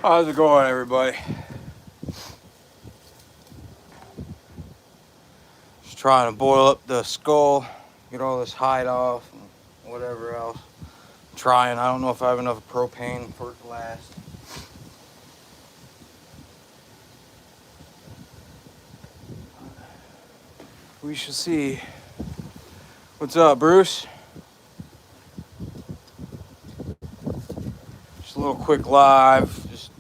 How's it going, everybody? Just trying to boil up the skull, get all this hide off, and whatever else. Trying. I don't know if I have enough propane for it to last. We shall see. What's up, Bruce? Just a little quick live. Just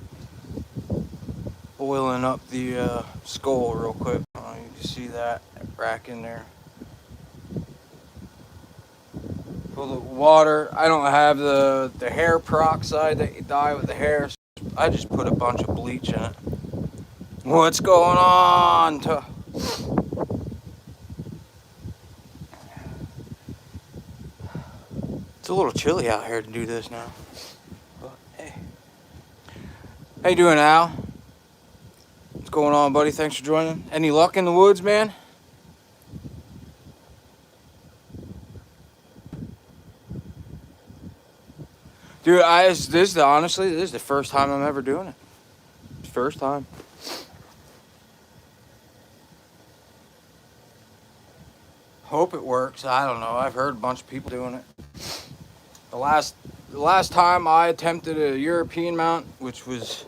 boiling up the skull real quick. You can see that rack in there. Full of water. I don't have the hair peroxide that you dye with the hair. So I just put a bunch of bleach in it. What's going on? It's a little chilly out here to do this now. But hey. How you doing, Al? What's going on, buddy? Thanks for joining. Any luck in the woods, man? Dude, honestly, this is the first time I'm ever doing it. First time. Hope it works. I don't know. I've heard a bunch of people doing it. The last time I attempted a European mount, which was,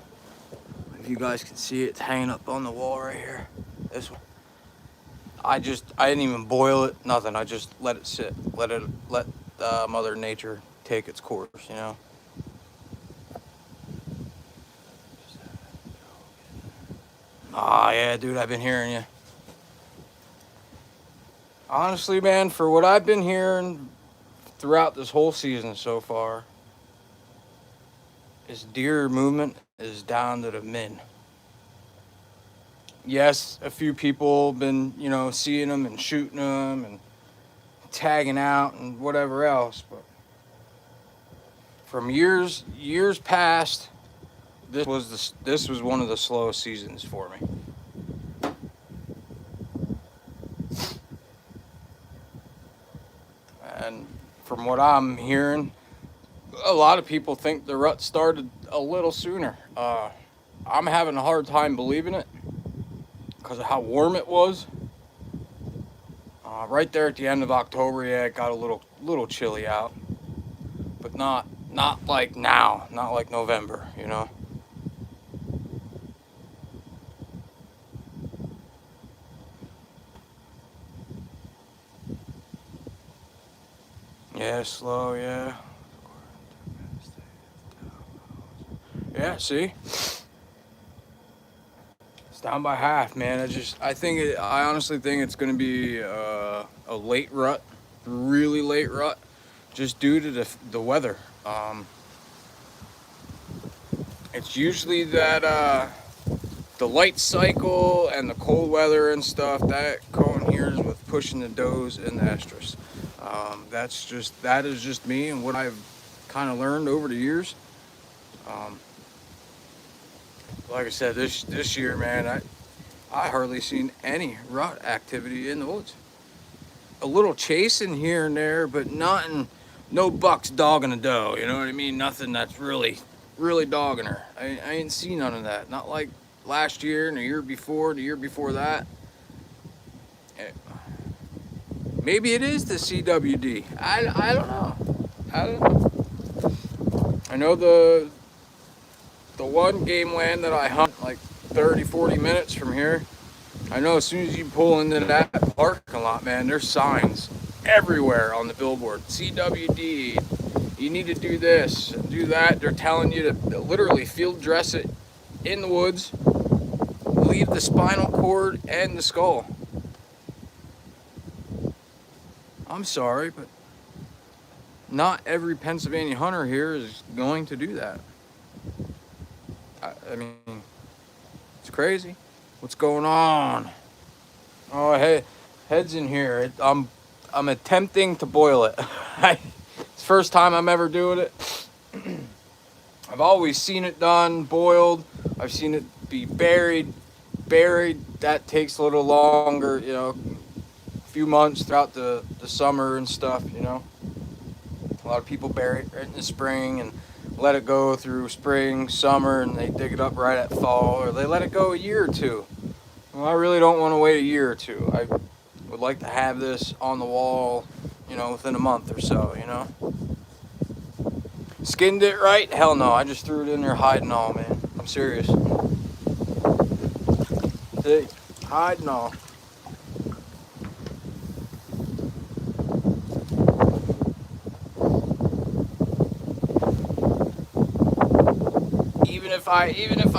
if you guys can see it, it's hanging up on the wall right here. This one. I didn't even boil it, nothing. I just let it sit. Let Mother Nature take its course, you know. Ah, yeah, dude, I've been hearing you. Honestly, man, for what I've been hearing throughout this whole season so far, this deer movement is down to the min. Yes, a few people have been, seeing them and shooting them and tagging out and whatever else, but from years past, this was one of the slowest seasons for me. And from what I'm hearing, a lot of people think the rut started a little sooner. I'm having a hard time believing it because of how warm it was. Right there at the end of October, yeah, it got a little chilly out, but not like now, not like November, you know. Yeah, slow, yeah. Yeah, see? It's down by half, man. I honestly think it's going to be a late rut, really late rut, just due to the weather. It's usually that the light cycle and the cold weather and stuff that coheres with pushing the does and the estrus. That is just me and what I've kind of learned over the years. Like I said, this year, man, I hardly seen any rut activity in the woods. A little chasing here and there, but no bucks dogging a doe. You know what I mean? Nothing that's really dogging her. I ain't seen none of that. Not like last year and the year before that. Maybe it is the CWD. I don't know. I know the one game land that I hunt like 30-40 minutes from here. I know as soon as you pull into that parking lot, man, there's signs everywhere on the billboard. CWD, you need to do this, do that. They're telling you to literally field dress it in the woods, leave the spinal cord and the skull. I'm sorry, but not every Pennsylvania hunter here is going to do that. I mean, it's crazy. What's going on? Oh, hey, head's in here. I'm attempting to boil it. It's the first time I'm ever doing it. I've always seen it done, boiled. I've seen it be buried. That takes a little longer, you know, a few months throughout the summer and stuff, you know. A lot of people bury it right in the spring and let it go through spring, summer, and they dig it up right at fall, or they let it go a year or two. Well, I really don't want to wait a year or two. I would like to have this on the wall, within a month or so, Skinned it right? Hell no, I just threw it in there hide and all, man. I'm serious. Hey, hide and all. Even if I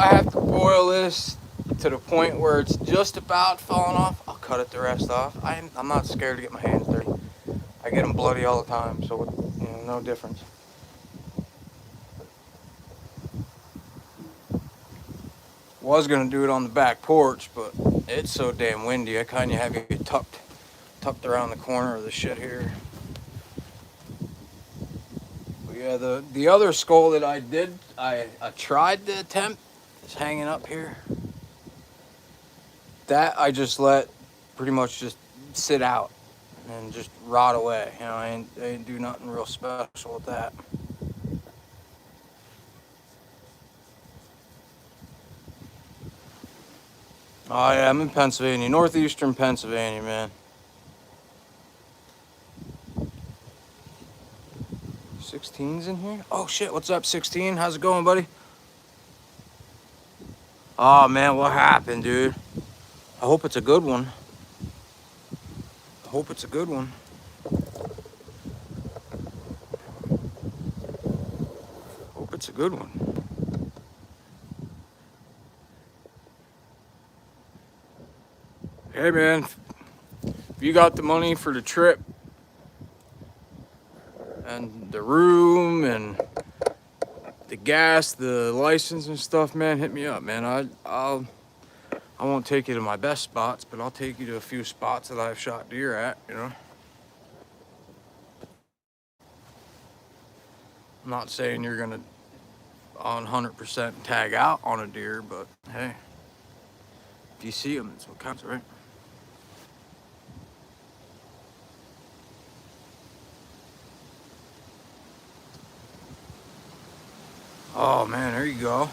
have to boil this to the point where it's just about falling off, I'll cut it the rest off. I'm not scared to get my hands dirty. I get them bloody all the time, so no difference. Was gonna do it on the back porch, but it's so damn windy. I kind of have it tucked around the corner of the shit here. But yeah, the other skull that I tried to attempt is hanging up here. That I just let pretty much just sit out and just rot away. I ain't do nothing real special with that. Oh yeah, I'm in Pennsylvania, northeastern Pennsylvania, man. 16's in here? Oh shit, what's up, 16? How's it going, buddy? Oh man, what happened, dude? I hope it's a good one. I hope it's a good one. Hope it's a good one. Hey man, if you got the money for the trip and the room and the gas, the license and stuff, man, hit me up, man. I won't take you to my best spots, but I'll take you to a few spots that I've shot deer at, I'm not saying you're gonna 100% tag out on a deer, but hey, if you see them, that's what counts, right? Oh man, there you go.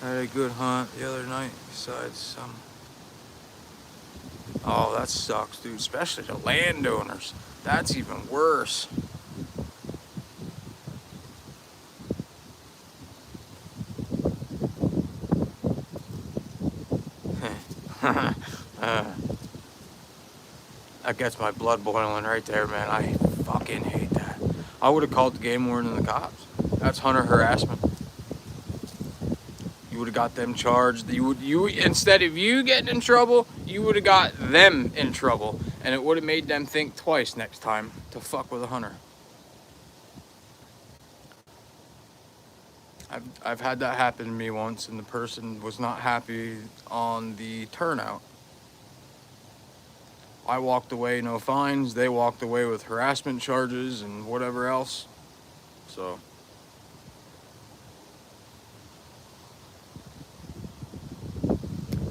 I had a good hunt the other night besides some. Oh, that sucks, dude, especially the landowners. That's even worse. That gets my blood boiling right there, man. I fucking hate that. I would have called the game warden and the cops. That's hunter harassment. You would have got them charged. You instead of you getting in trouble, you would have got them in trouble, and it would have made them think twice next time to fuck with a hunter. I've had that happen to me once, and the person was not happy on the turnout. I walked away, no fines. They walked away with harassment charges and whatever else. So.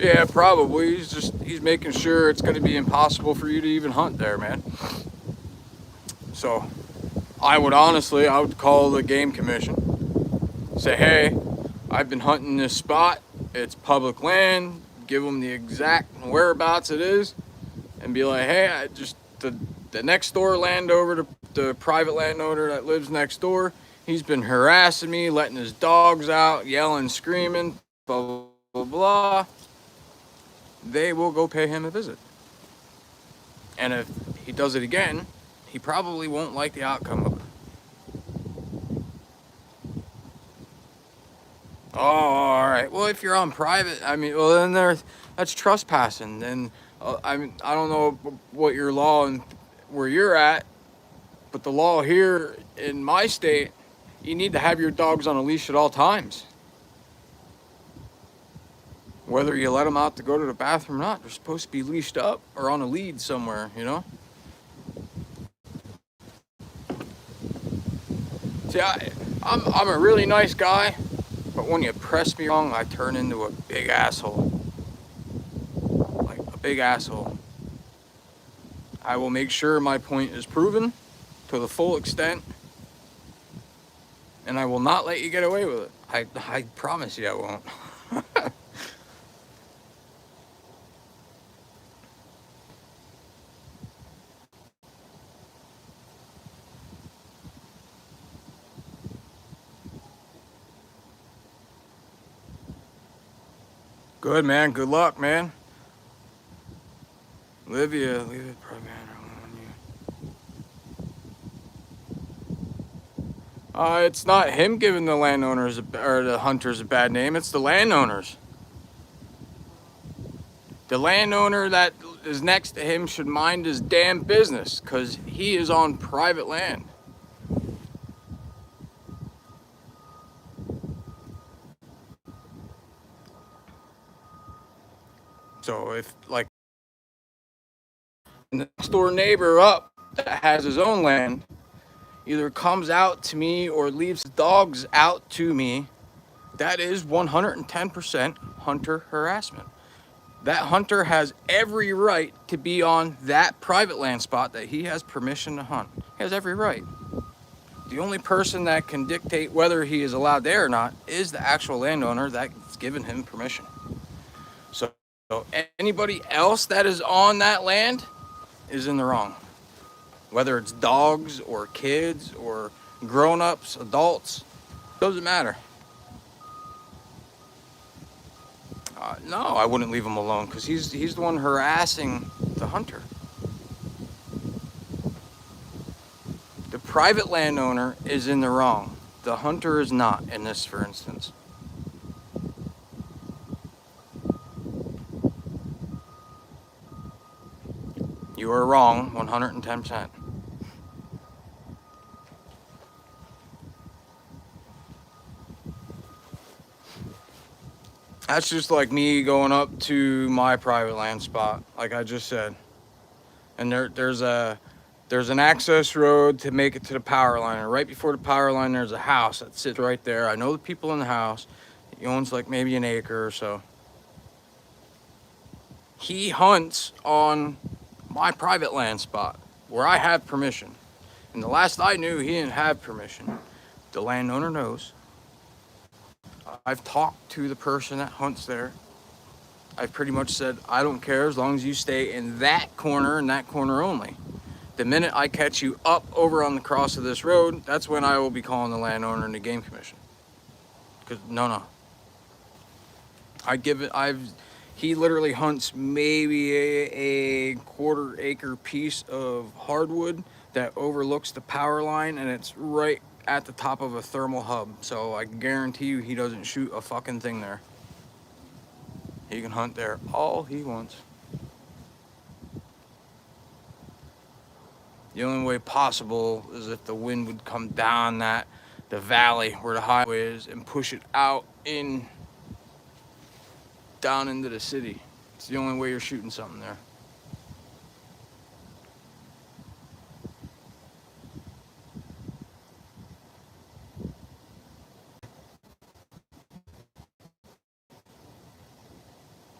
Yeah, probably. He's making sure it's going to be impossible for you to even hunt there, man. So, I would call the game commission. Say, hey, I've been hunting this spot. It's public land. Give them the exact whereabouts it is. And be like, hey, the next door landowner, the private landowner that lives next door, he's been harassing me, letting his dogs out, yelling, screaming, blah, blah, blah, blah. They will go pay him a visit. And if he does it again, he probably won't like the outcome of it. Oh, all right. Well, if you're on private, then that's trespassing. And I don't know what your law and where you're at, but the law here in my state, you need to have your dogs on a leash at all times. Whether you let them out to go to the bathroom or not, they're supposed to be leashed up or on a lead somewhere, See, I'm a really nice guy, but when you press me wrong, I turn into a big asshole. Like a big asshole. I will make sure my point is proven to the full extent. And I will not let you get away with it. I promise you I won't. Good, man. Good luck, man. Olivia, leave it, bro, man. It's not him giving the landowners or the hunters a bad name. It's the landowners. The landowner that is next to him should mind his damn business, because he is on private land. So if, like, the next door neighbor up that has his own land either comes out to me or leaves dogs out to me, that is 110% hunter harassment. That hunter has every right to be on that private land spot that he has permission to hunt. He has every right. The only person that can dictate whether he is allowed there or not is the actual landowner that's given him permission. So anybody else that is on that land is in the wrong. Whether it's dogs or kids or grown-ups, adults, doesn't matter. No, I wouldn't leave him alone, because he's the one harassing the hunter. The private landowner is in the wrong. The hunter is not in this, for instance. You are wrong 110%. That's just like me going up to my private land spot, like I just said. And there's an access road to make it to the power line. And right before the power line, there's a house that sits right there. I know the people in the house. He owns like maybe an acre or so. He hunts on my private land spot where I have permission. And the last I knew, he didn't have permission. The landowner knows. I've talked to the person that hunts there. I pretty much said, I don't care as long as you stay in that corner and that corner only. The minute I catch you up over on the cross of this road, that's when I will be calling the landowner and the game commission. Because no. He literally hunts maybe a quarter acre piece of hardwood that overlooks the power line, and it's right at the top of a thermal hub. So I guarantee you he doesn't shoot a fucking thing there. He can hunt there all he wants. The only way possible is if the wind would come down the valley where the highway is and push it out down into the city. It's the only way you're shooting something there.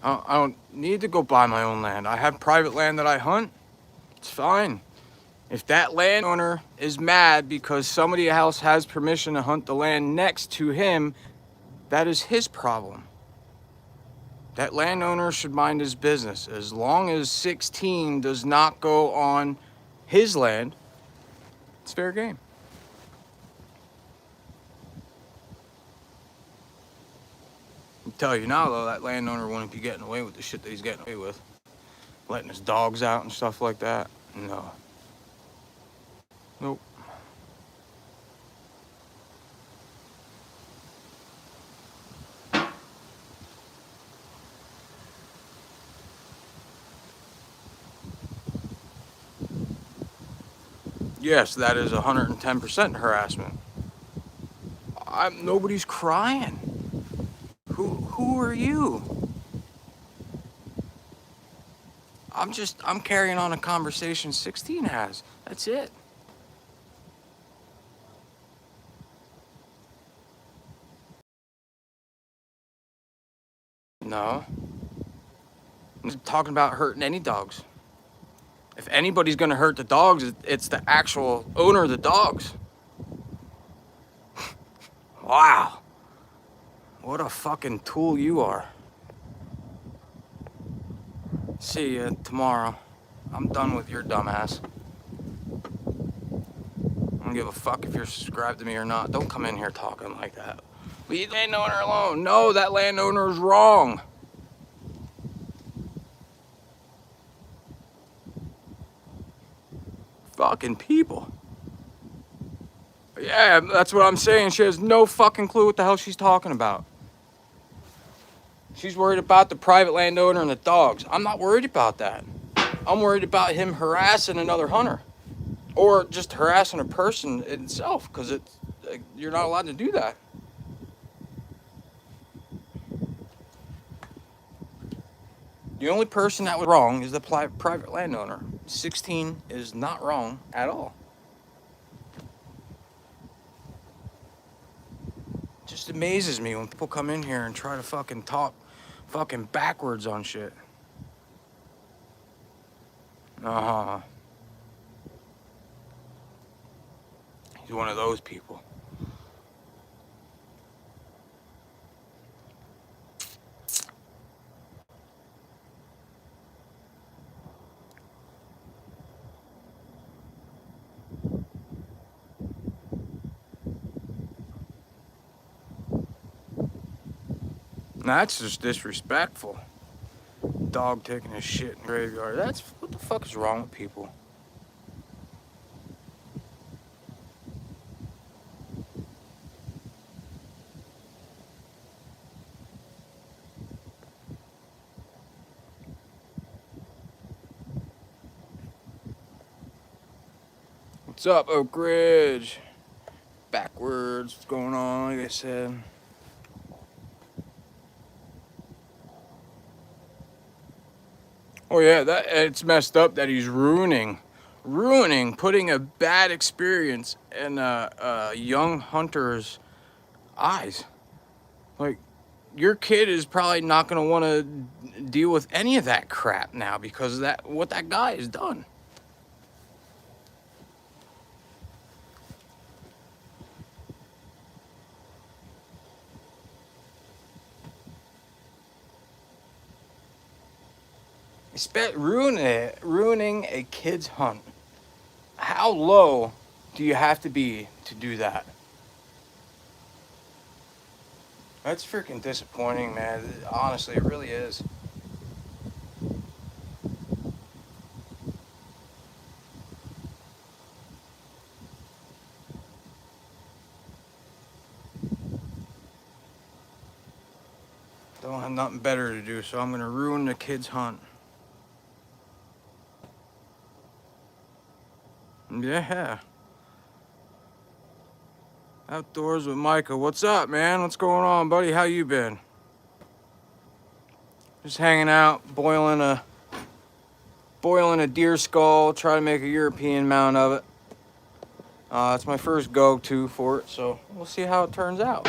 I don't need to go buy my own land. I have private land that I hunt. It's fine. If that landowner is mad because somebody else has permission to hunt the land next to him, that is his problem. That landowner should mind his business. As long as 16 does not go on his land, it's fair game. I tell you now, though, that landowner wouldn't be getting away with the shit that he's getting away with. Letting his dogs out and stuff like that. No. Nope. Yes, that is 110% harassment. Nobody's crying. Who are you? I'm carrying on a conversation 16 has. That's it. No. I'm talking about hurting any dogs. If anybody's gonna hurt the dogs, it's the actual owner of the dogs. Wow. What a fucking tool you are. See ya tomorrow. I'm done with your dumbass. I don't give a fuck if you're subscribed to me or not. Don't come in here talking like that. Leave the landowner alone. No, that landowner is wrong. Fucking people. Yeah, that's what I'm saying. She has no fucking clue what the hell she's talking about. She's worried about the private landowner and the dogs. I'm not worried about that. I'm worried about him harassing another hunter. Or just harassing a person itself, because it's you're not allowed to do that. The only person that was wrong is the private landowner. 16 is not wrong at all. It just amazes me when people come in here and try to fucking talk fucking backwards on shit. Uh-huh. He's one of those people. That's just disrespectful. Dog taking a shit in the graveyard. That's what the fuck is wrong with people? What's up, Oak Ridge? Backwards, what's going on? Like I said. Oh yeah, that it's messed up that he's ruining, putting a bad experience in a young hunter's eyes. Like, your kid is probably not gonna want to deal with any of that crap now because of that what that guy has done. Ruining a kid's hunt. How low do you have to be to do that? That's freaking disappointing, man. Honestly, it really is. Don't have nothing better to do, so I'm gonna ruin the kid's hunt. Yeah. Outdoors with Micah. What's up, man? What's going on, buddy? How you been? Just hanging out, boiling a deer skull, try to make a European mount of it. It's my first go-to for it, so we'll see how it turns out.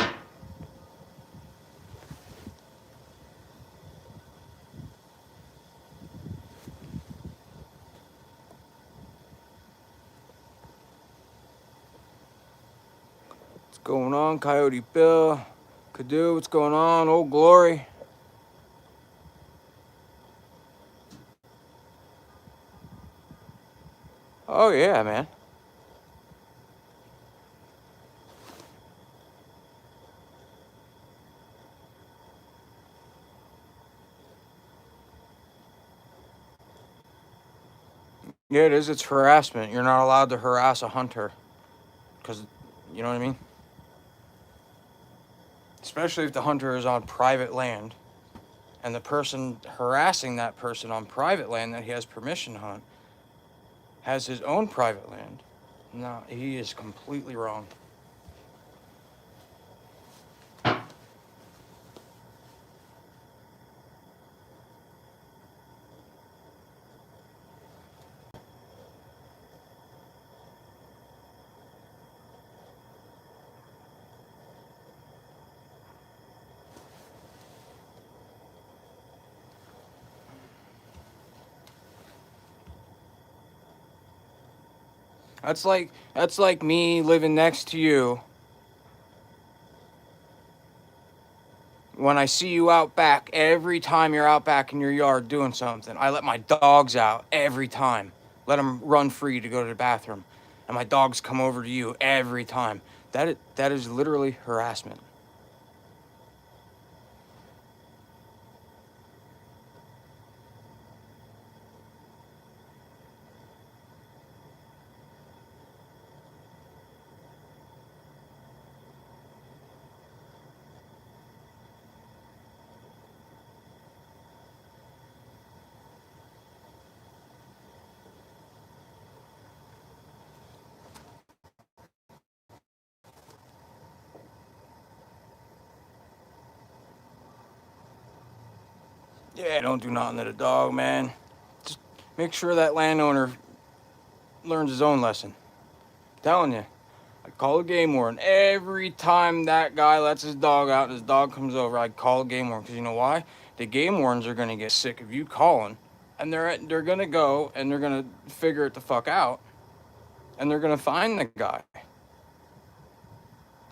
What's going on, Coyote Bill? Kadu, what's going on? Old Glory. Oh yeah, man. Yeah, it is. It's harassment. You're not allowed to harass a hunter. Because, you know what I mean? Especially if the hunter is on private land and the person harassing that person on private land that he has permission to hunt has his own private land. No, he is completely wrong. That's like me living next to you when I see you out back, every time you're out back in your yard doing something, I let my dogs out every time. Let them run free to go to the bathroom. And my dogs come over to you every time. That is literally harassment. Yeah, don't do nothing to the dog, man. Just make sure that landowner learns his own lesson. I'm telling you, I call a game warden every time that guy lets his dog out and his dog comes over. I call a game warden because you know why? The game wardens are gonna get sick of you calling, and they're gonna go and they're gonna figure it the fuck out, and they're gonna find the guy.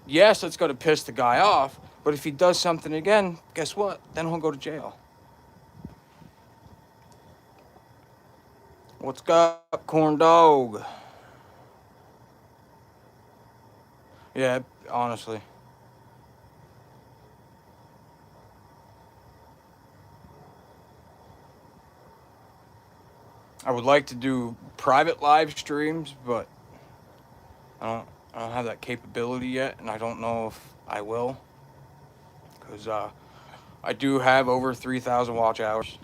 Yes, it's gonna piss the guy off, but if he does something again, guess what? Then he'll go to jail. What's up, corn dog? Yeah, honestly. I would like to do private live streams, but I don't have that capability yet, and I don't know if I will, because I do have over 3,000 watch hours.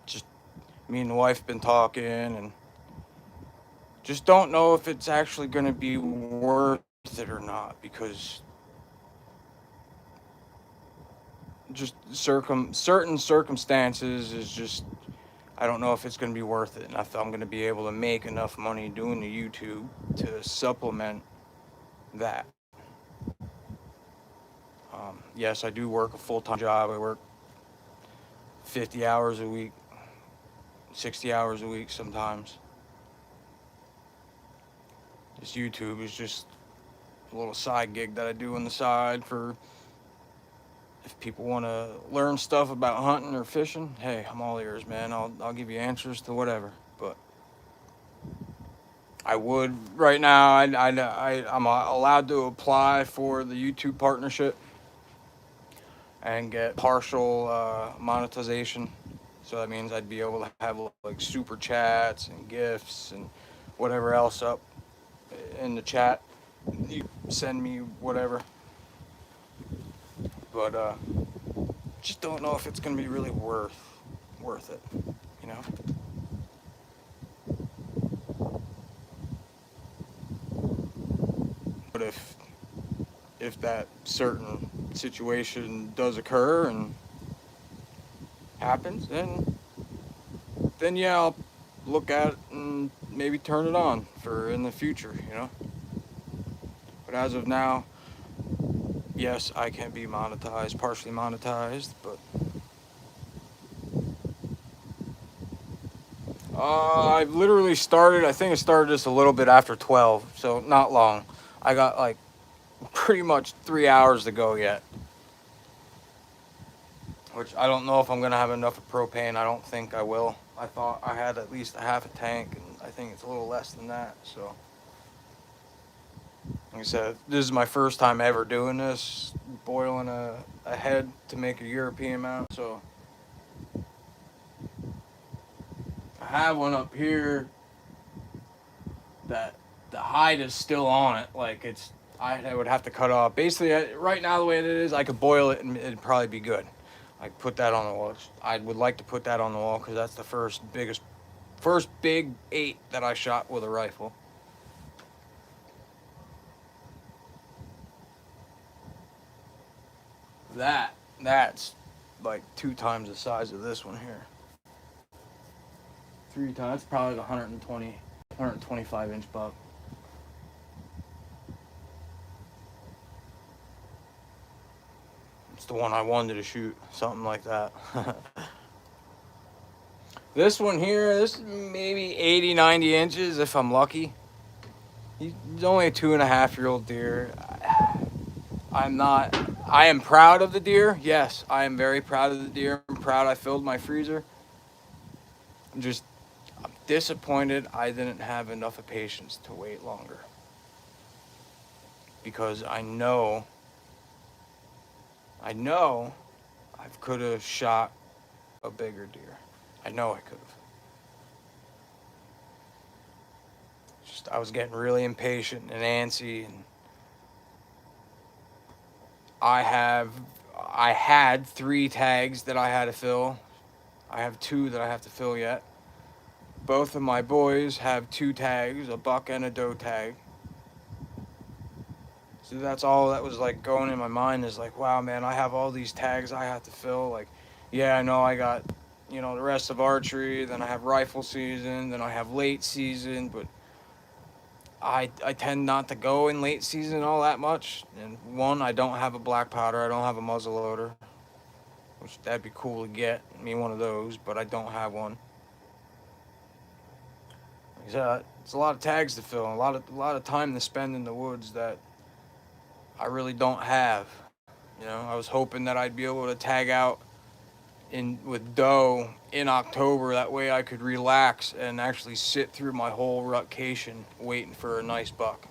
Just me and the wife been talking, and just don't know if it's actually going to be worth it or not, because just certain circumstances is just, I don't know if it's going to be worth it, and if I'm going to be able to make enough money doing the YouTube to supplement that. Yes, I do work a full-time job. I work 50 hours a week, 60 hours a week sometimes. This YouTube is just a little side gig that I do on the side for if people want to learn stuff about hunting or fishing. Hey, I'm all ears, man. I'll give you answers to whatever. But I would right now. I'm allowed to apply for the YouTube partnership and get partial monetization. So that means I'd be able to have like super chats and gifts and whatever else up in the chat. You send me whatever. But just don't know if it's gonna be really worth it, you know. But if that certain situation does occur and happens, then yeah, I'll look at it and maybe turn it on for in the future, you know. But as of now, yes, I can be monetized, partially monetized, but I've literally started, I think I started this a little bit after 12, so not long. I got like pretty much 3 hours to go yet. Which I don't know if I'm going to have enough of propane. I don't think I will. I thought I had at least a half a tank, and I think it's a little less than that, so. Like I said, this is my first time ever doing this, boiling a head to make a European mount, so. I have one up here that the hide is still on it, like it's, I would have to cut off. Basically, right now the way it is, I could boil it and it'd probably be good. I put that on the wall. I would like to put that on the wall because that's the first big 8 that I shot with a rifle. That's like 2 times the size of this one here. 3 times. That's probably like 125 inch buck. It's the one I wanted to shoot, something like that. This one here, this is maybe 80, 90 inches if I'm lucky. He's only a 2.5-year-old deer. I am proud of the deer. Yes, I am very proud of the deer. I'm proud I filled my freezer. I'm disappointed I didn't have enough of patience to wait longer. Because I know I could have shot a bigger deer. I know I could have. Just I was getting really impatient and antsy, and I have I had 3 tags that I had to fill. I have 2 that I have to fill yet. Both of my boys have 2 tags, a buck and a doe tag. So that's all that was like going in my mind is like, wow, man, I have all these tags I have to fill. Like, yeah, I know I got, the rest of archery, then I have rifle season, then I have late season, but I tend not to go in late season all that much. And one, I don't have a black powder, I don't have a muzzle loader, which that'd be cool to get me one of those, but I don't have one. It's a lot of tags to fill, and a lot of time to spend in the woods that I really don't have. I was hoping that I'd be able to tag out in with doe in October. That way I could relax and actually sit through my whole rutcation waiting for a nice buck.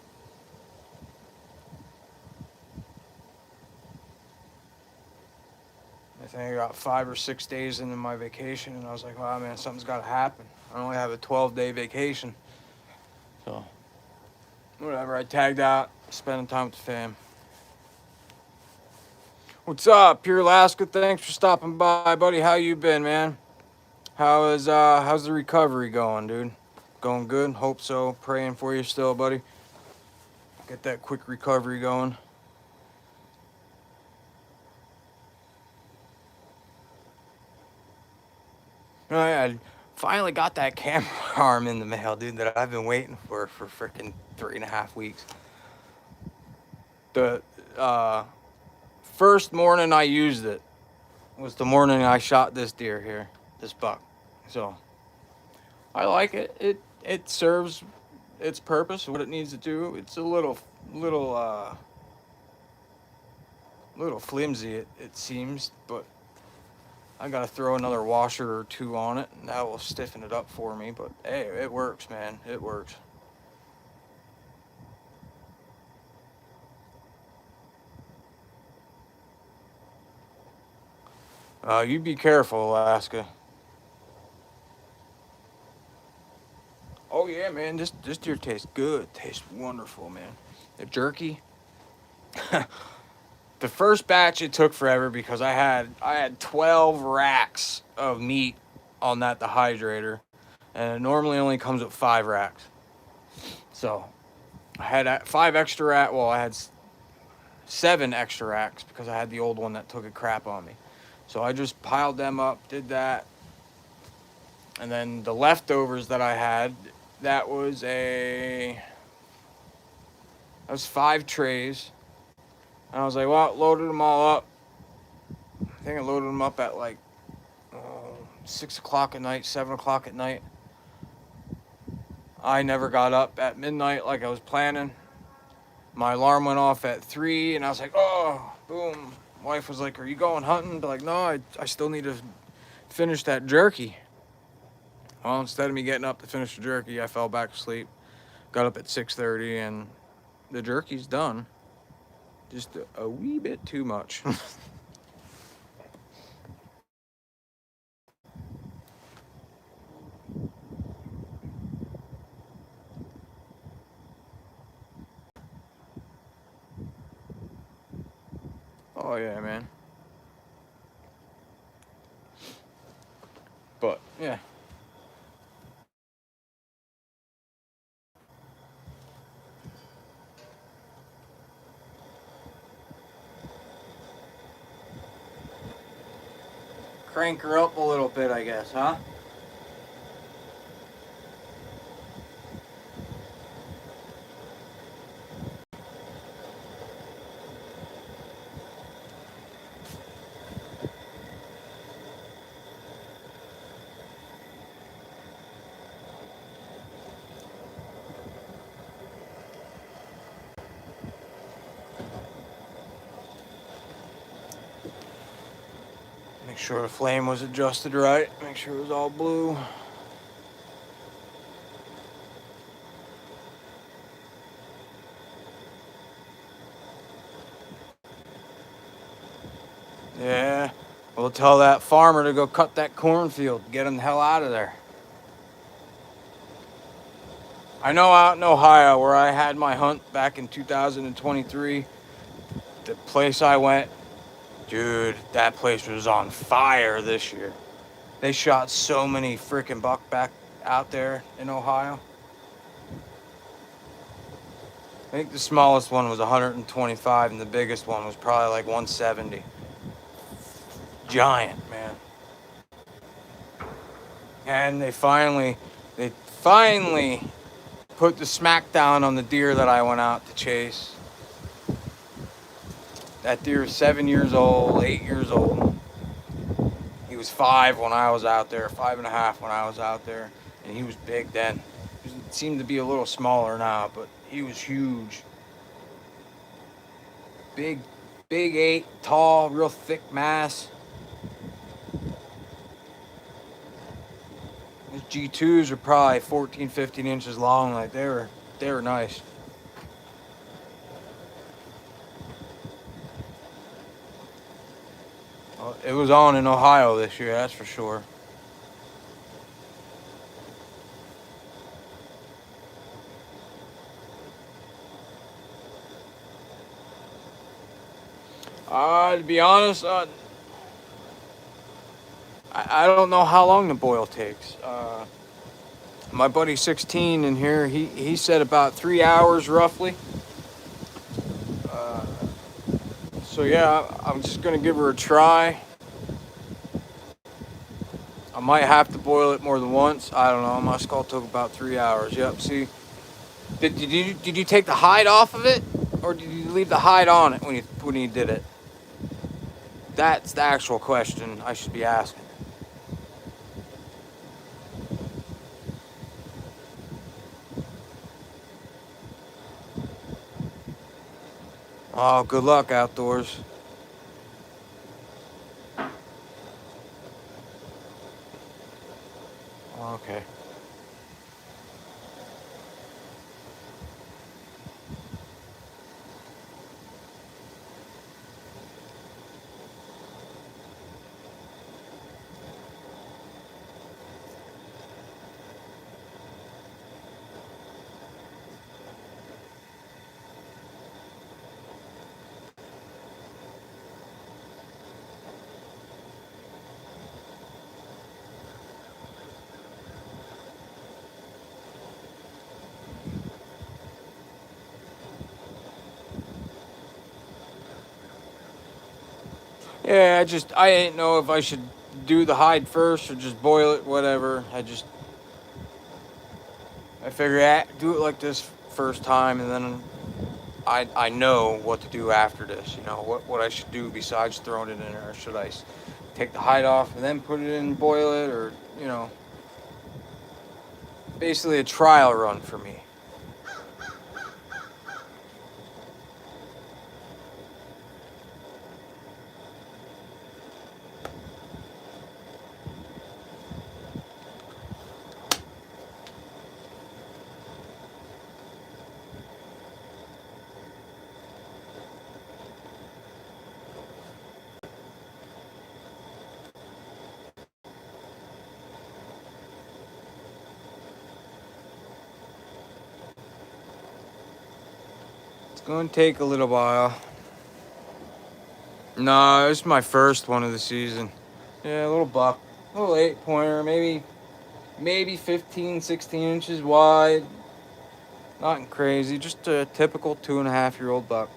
I think I got 5 or 6 days into my vacation, and I was like, wow, man, something's got to happen. I only have a 12-day vacation. So, whatever, I tagged out, spending time with the fam. What's up, Pure Alaska? Thanks for stopping by, buddy. How you been, man? How's the recovery going, dude? Going good? Hope so. Praying for you still, buddy. Get that quick recovery going. I finally got that camera arm in the mail, dude, that I've been waiting for freaking 3.5 weeks. The first morning I used it was the morning I shot this deer here, this buck. So I like it. It serves its purpose, what it needs to do. It's a little flimsy, it seems, but I gotta throw another washer or 2 on it, and that will stiffen it up for me. But hey, it works, man. It works. You be careful, Alaska. Oh yeah, man. This deer tastes good. Tastes wonderful, man. The jerky. The first batch it took forever because I had 12 racks of meat on that dehydrator, and it normally only comes with 5 racks. So I had 5 extra racks. Well, I had 7 extra racks because I had the old one that took a crap on me. So I just piled them up, did that, and then the leftovers that I had, that was 5 trays. And I was like, well, loaded them all up. I think I loaded them up at like 6 o'clock at night, 7 o'clock at night. I never got up at midnight like I was planning. My alarm went off at 3, and I was like, oh, boom. Wife was like, are you going hunting? But like, no, I still need to finish that jerky. Well, instead of me getting up to finish the jerky, I fell back asleep. Got up at 6:30, and the jerky's done. Just a wee bit too much. Oh yeah, man. But yeah. Crank her up a little bit, I guess, huh? sure the flame was adjusted right. Make sure it was all blue. Yeah, we'll tell that farmer to go cut that cornfield. Get him the hell out of there. I know out in Ohio where I had my hunt back in 2023, the place I went, dude, that place was on fire this year. They shot so many freaking buck back out there in Ohio. I think the smallest one was 125 and the biggest one was probably like 170. Giant, man. And they finally put the smackdown on the deer that I went out to chase. That deer is 7 years old, 8 years old. He was 5 when I was out there, 5.5 when I was out there, and he was big then. He seemed to be a little smaller now, but he was huge. Big 8, tall, real thick mass. His G2s are probably 14, 15 inches long. Like they were nice. Well, it was on in Ohio this year, that's for sure. To be honest, I don't know how long the boil takes. My buddy 16 in here, he said about 3 hours roughly. So yeah, I'm just gonna give her a try. I might have to boil it more than once. I don't know. My skull took about 3 hours. Yep. See, did you take the hide off of it, or did you leave the hide on it when you did it? That's the actual question I should be asking. Oh, good luck outdoors. Okay. Yeah, I didn't know if I should do the hide first or just boil it, whatever. I figure do it like this first time, and then I know what to do after this. You know what I should do besides throwing it in there. Should I take the hide off and then put it in and boil it, or basically a trial run for me. It's going to take a little while. No, it's my first one of the season. Yeah, a little buck, a little 8-pointer, maybe 15, 16 inches wide. Nothing crazy, just a typical 2.5-year-old buck.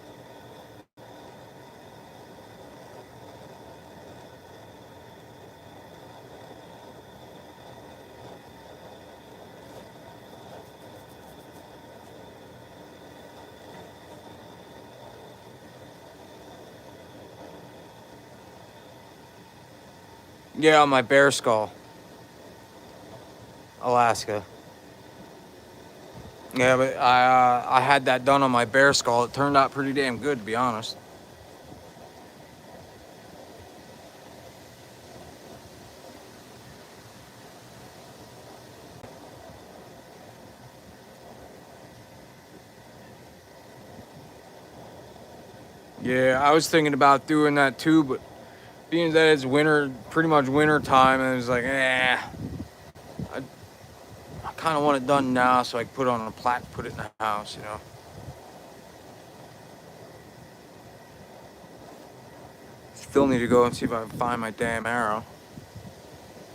Yeah, on my bear skull, Alaska. Yeah, but I had that done on my bear skull. It turned out pretty damn good, to be honest. Yeah, I was thinking about doing that too, but being that it's winter, pretty much winter time, and it was like, I, I kind of want it done now so I can put it on a plaque, put it in the house, you know. Still need to go and see if I can find my damn arrow.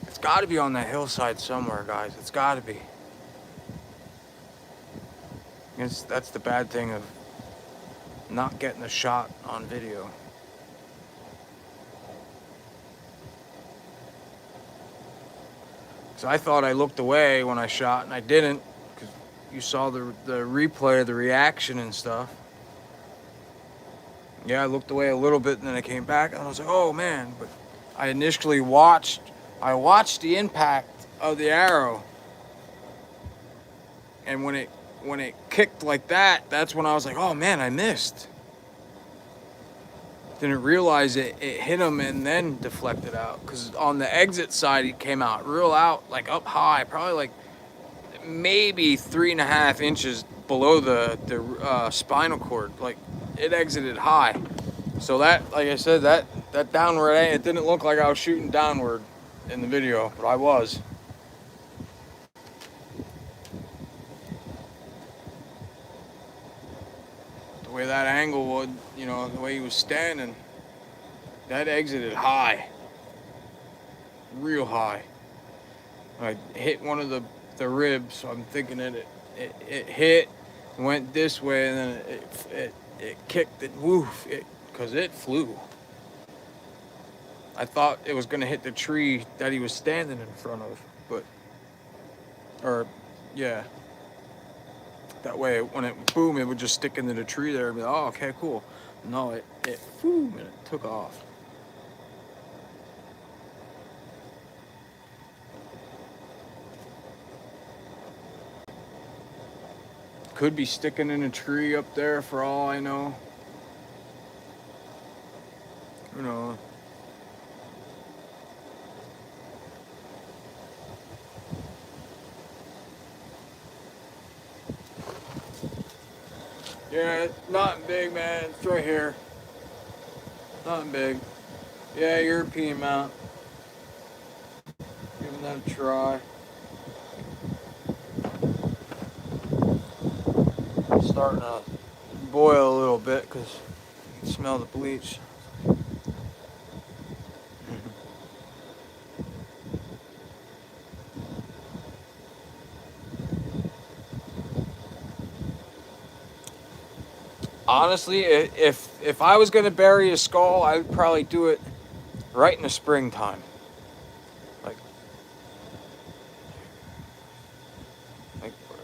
It's got to be on that hillside somewhere, guys. It's got to be. That's the bad thing of not getting a shot on video. So I thought I looked away when I shot, and I didn't, because you saw the replay of the reaction and stuff. Yeah, I looked away a little bit, and then I came back, and I was like, oh man. But I initially watched the impact of the arrow, and when it kicked like that, that's when I was like, oh man, I missed. Didn't realize it hit him and then deflected out, because on the exit side it came out real out, like up high, probably like maybe 3.5 inches below the spinal cord. Like, it exited high. So that, like I said, that downward, it didn't look like I was shooting downward in the video, but I was. The way that angle would, you know, the way he was standing, that exited high. Real high. I hit one of the ribs, so I'm thinking that it hit, went this way, and then it kicked it, woof, because it flew. I thought it was going to hit the tree that he was standing in front of, yeah. That way, when it boom, it would just stick into the tree there and be like, oh, okay, cool. No, it boom, and it took off. Could be sticking in a tree up there for all I know. Who knows? Yeah, not big, man. It's right here. Not big. Yeah, European mount. Giving that a try. Starting to boil a little bit because you can smell the bleach. Honestly, if I was gonna bury a skull, I'd probably do it right in the springtime. Like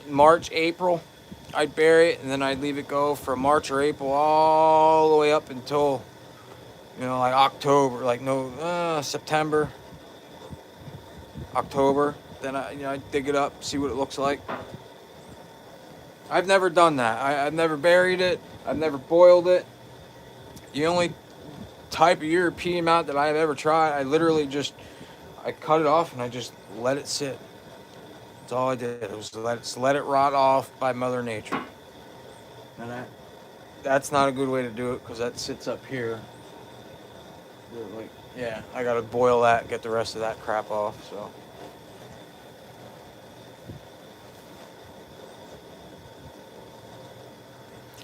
March, April, I'd bury it, and then I'd leave it go from March or April all the way up until, you know, like October, like September, October. Then I'd dig it up, see what it looks like. I've never done that. I've never buried it. I've never boiled it. The only type of European mount that I've ever tried, I cut it off and I just let it sit. That's all I did. It was let it rot off by Mother Nature. And that's not a good way to do it, because that sits up here. Like, yeah, I gotta boil that, get the rest of that crap off. So.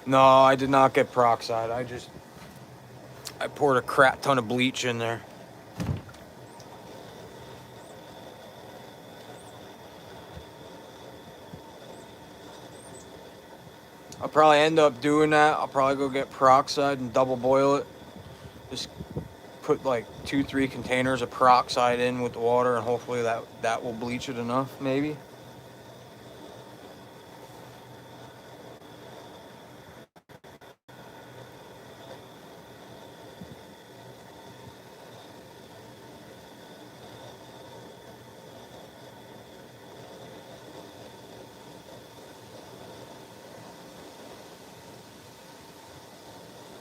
No, I did not get peroxide. I poured a crap ton of bleach in there. I'll probably end up doing that. I'll probably go get peroxide and double boil it. Just put like 2-3 containers of peroxide in with the water, and hopefully that will bleach it enough, maybe.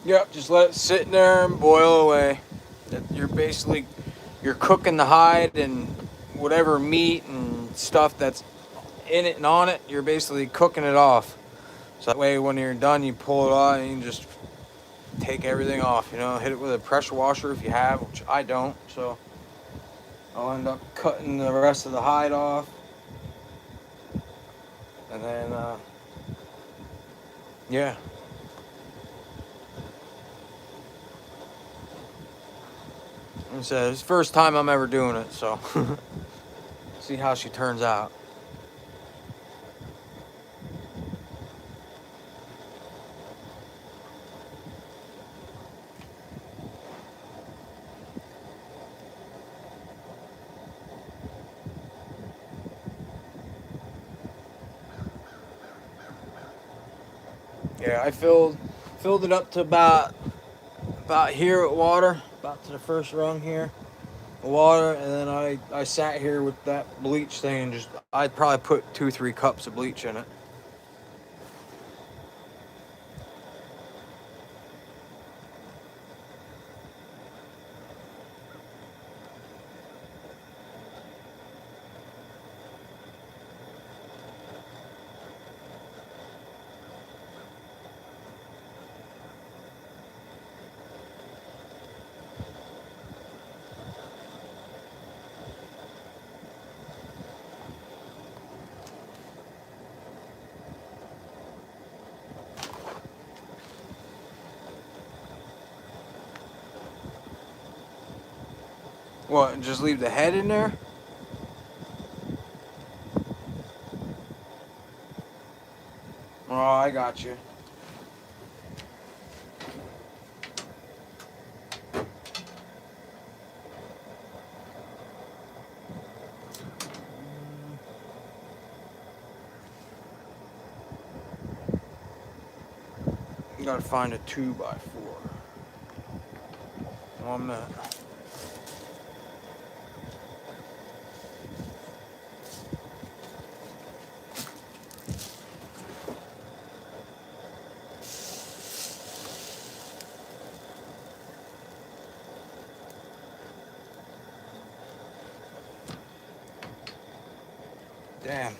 Yep, just let it sit in there and boil away. You're cooking the hide and whatever meat and stuff that's in it and on it, you're basically cooking it off. So that way when you're done, you pull it out and you can just take everything off, you know, hit it with a pressure washer if you have, which I don't, so I'll end up cutting the rest of the hide off. And then, yeah. Like I said, it's the first time I'm ever doing it, so see how she turns out. Yeah, I filled it up to about here with water, about to the first rung here, water, and then I sat here with that bleach thing and just I'd probably put 2-3 cups of bleach in it. What, just leave the head in there? Oh, I got you. You gotta find a 2x4. 1 minute. Damn.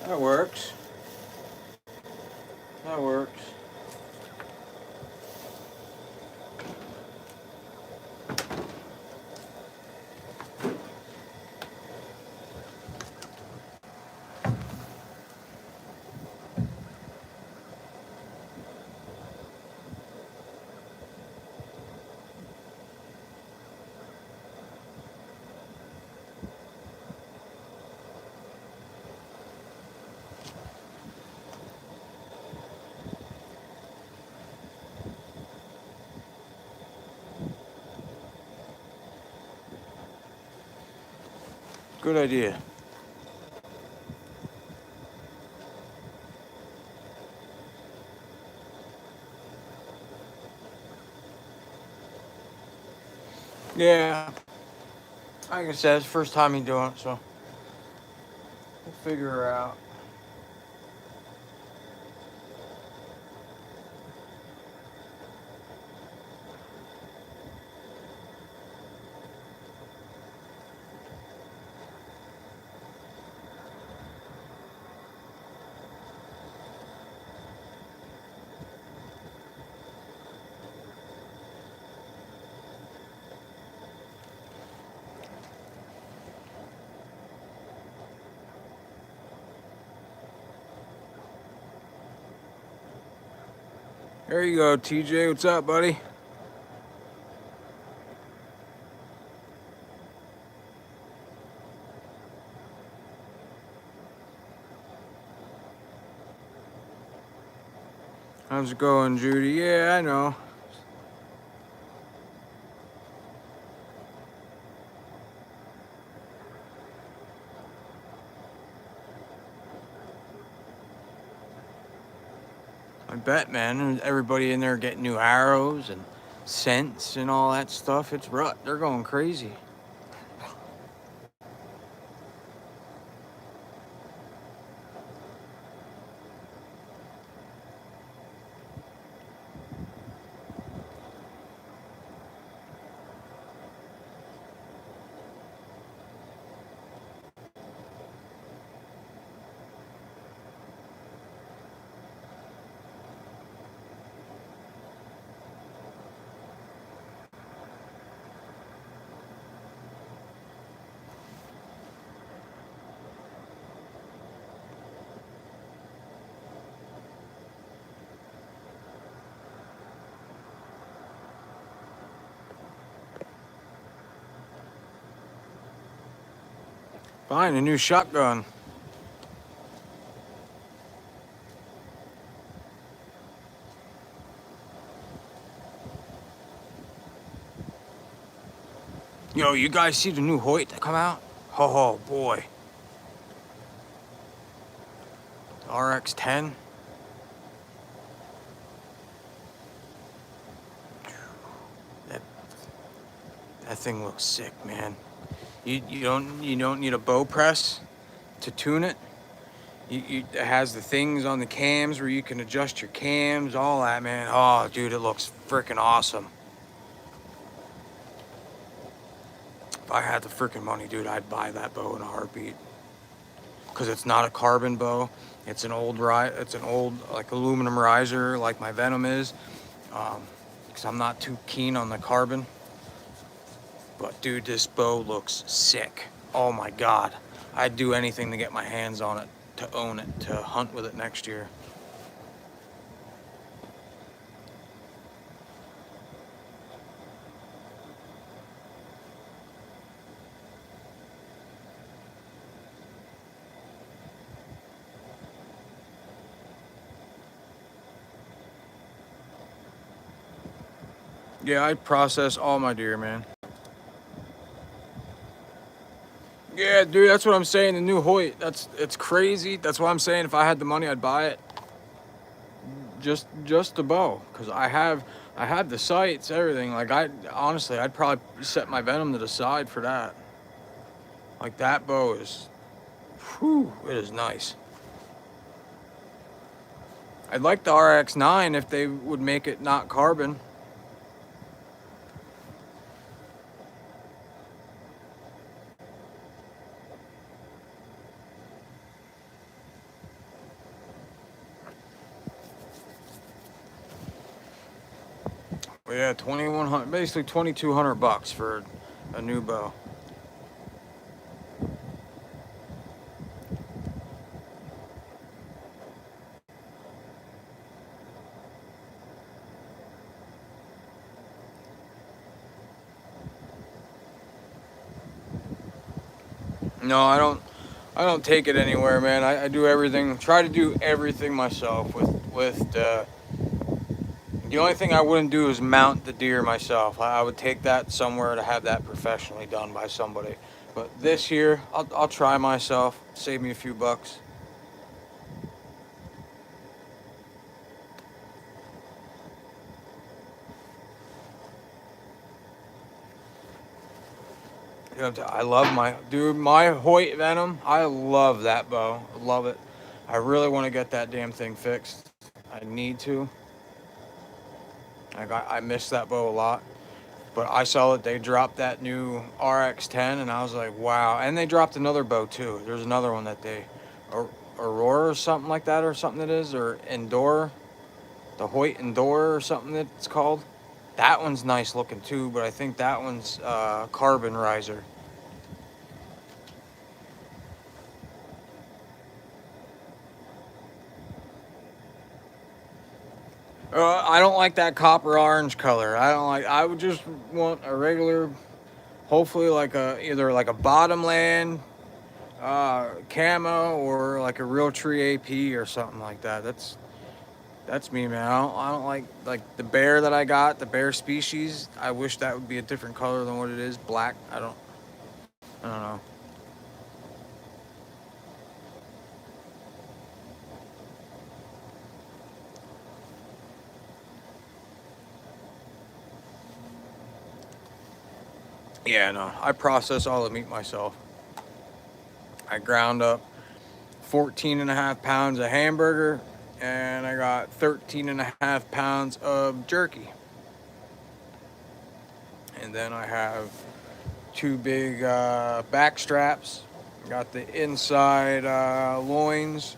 That works. That works. Good idea. Yeah. Like I said, it's the first time he's doing it, so we'll figure her out. There you go, TJ. What's up, buddy? How's it going, Judy? Yeah, I know. I bet, man. Everybody in there getting new arrows and scents and all that stuff. It's rut. They're going crazy. Fine, a new shotgun. Yo, you guys see the new Hoyt that come out? Oh boy. RX-10. That that thing looks sick, man. You don't need a bow press to tune it. It has the things on the cams where you can adjust your cams, all that, man. Oh, dude, it looks freaking awesome. If I had the freaking money, dude, I'd buy that bow in a heartbeat. Because it's not a carbon bow. It's an old like aluminum riser, like my Venom is. Because I'm not too keen on the carbon. But dude, this bow looks sick. Oh my God. I'd do anything to get my hands on it, to own it, to hunt with it next year. Yeah, I process all my deer, man. Yeah, dude, that's what I'm saying. The new Hoyt, it's crazy. That's why I'm saying if I had the money, I'd buy it. Just the bow, cause I have the sights, everything. Like honestly, I'd probably set my Venom to the side for that. Like that bow is, whew, it is nice. I'd like the RX-9 if they would make it not carbon. But yeah, 2,100, basically 2,200 bucks for a new bow. No, I don't take it anywhere, man. I do everything. Try to do everything myself. With the only thing I wouldn't do is mount the deer myself. I would take that somewhere to have that professionally done by somebody. But this year, I'll try myself. Save me a few bucks. I love my Hoyt Venom. I love that bow. I love it. I really want to get that damn thing fixed. I need to. I miss that bow a lot. But I saw that they dropped that new RX-10, and I was like, wow. And they dropped another bow too. There's another one that Aurora or something like that, or something it is, or Endor, the Hoyt Endor or something that it's called. That one's nice looking too, but I think that one's carbon riser. I don't like that copper orange color. I don't like. I would just want a regular, hopefully like either like a bottomland camo or like a Realtree AP or something like that. That's me, man. I don't like the bear that I got, the bear species. I wish that would be a different color than what it is, black. I don't know. Yeah, no. I process all the meat myself. I ground up 14 and a half pounds of hamburger, and I got 13 and a half pounds of jerky. And then I have two big back straps. Got the inside loins.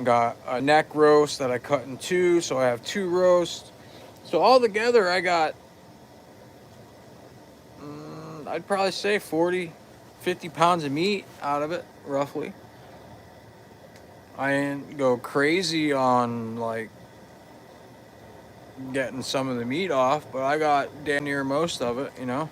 Got a neck roast that I cut in two, so I have two roasts. So all together, I got, I'd probably say 40, 50 pounds of meat out of it, roughly. I didn't go crazy on like getting some of the meat off, but I got damn near most of it, you know.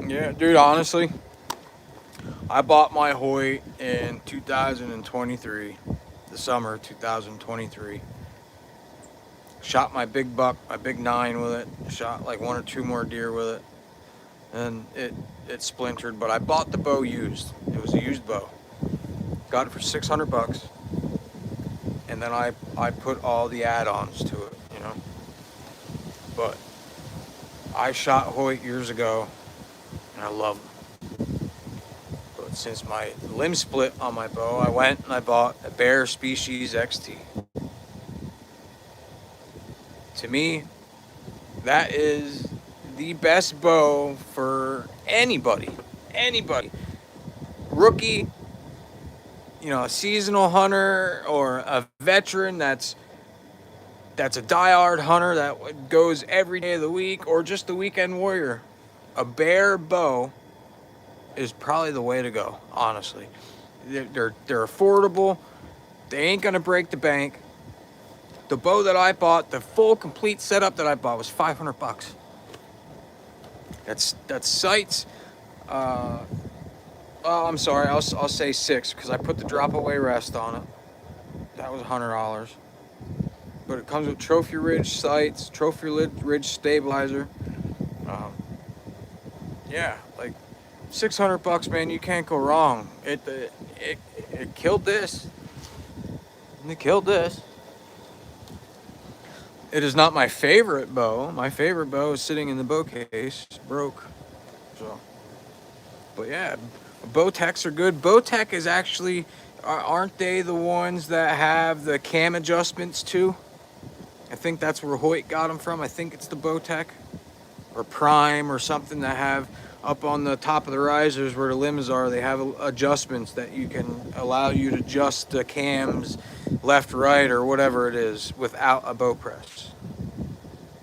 Yeah, dude, honestly, I bought my Hoyt in 2023, the summer 2023. Shot my big buck, my big nine with it. Shot like one or two more deer with it, and it splintered. But I bought the bow used. It was a used bow. Got it for $600, and then I put all the add-ons to it, you know. But I shot Hoyt years ago, and I love them. But since my limb split on my bow, I went and I bought a Bear Species XT. To me, that is the best bow for anybody. Anybody. Rookie, you know, a seasonal hunter or a veteran that's a diehard hunter that goes every day of the week, or just the weekend warrior. A Bear bow is probably the way to go, honestly. They're affordable. They ain't gonna break the bank. The bow that I bought, the full complete setup that I bought was $500. That's sights. Oh, I'm sorry. I'll say six because I put the drop away rest on it. That was $100. But it comes with Trophy Ridge sights, Trophy Ridge stabilizer. Um, yeah, like $600, man. You can't go wrong. It killed this. It killed this. It is not my favorite bow. My favorite bow is sitting in the bow case, broke. So, but yeah, Bowtechs are good. Bowtech is actually, aren't they the ones that have the cam adjustments too? I think that's where Hoyt got them from. I think it's the Bowtech or Prime or something that have up on the top of the risers where the limbs are. They have adjustments that you can allow you to adjust the cams left, right, or whatever it is without a bow press.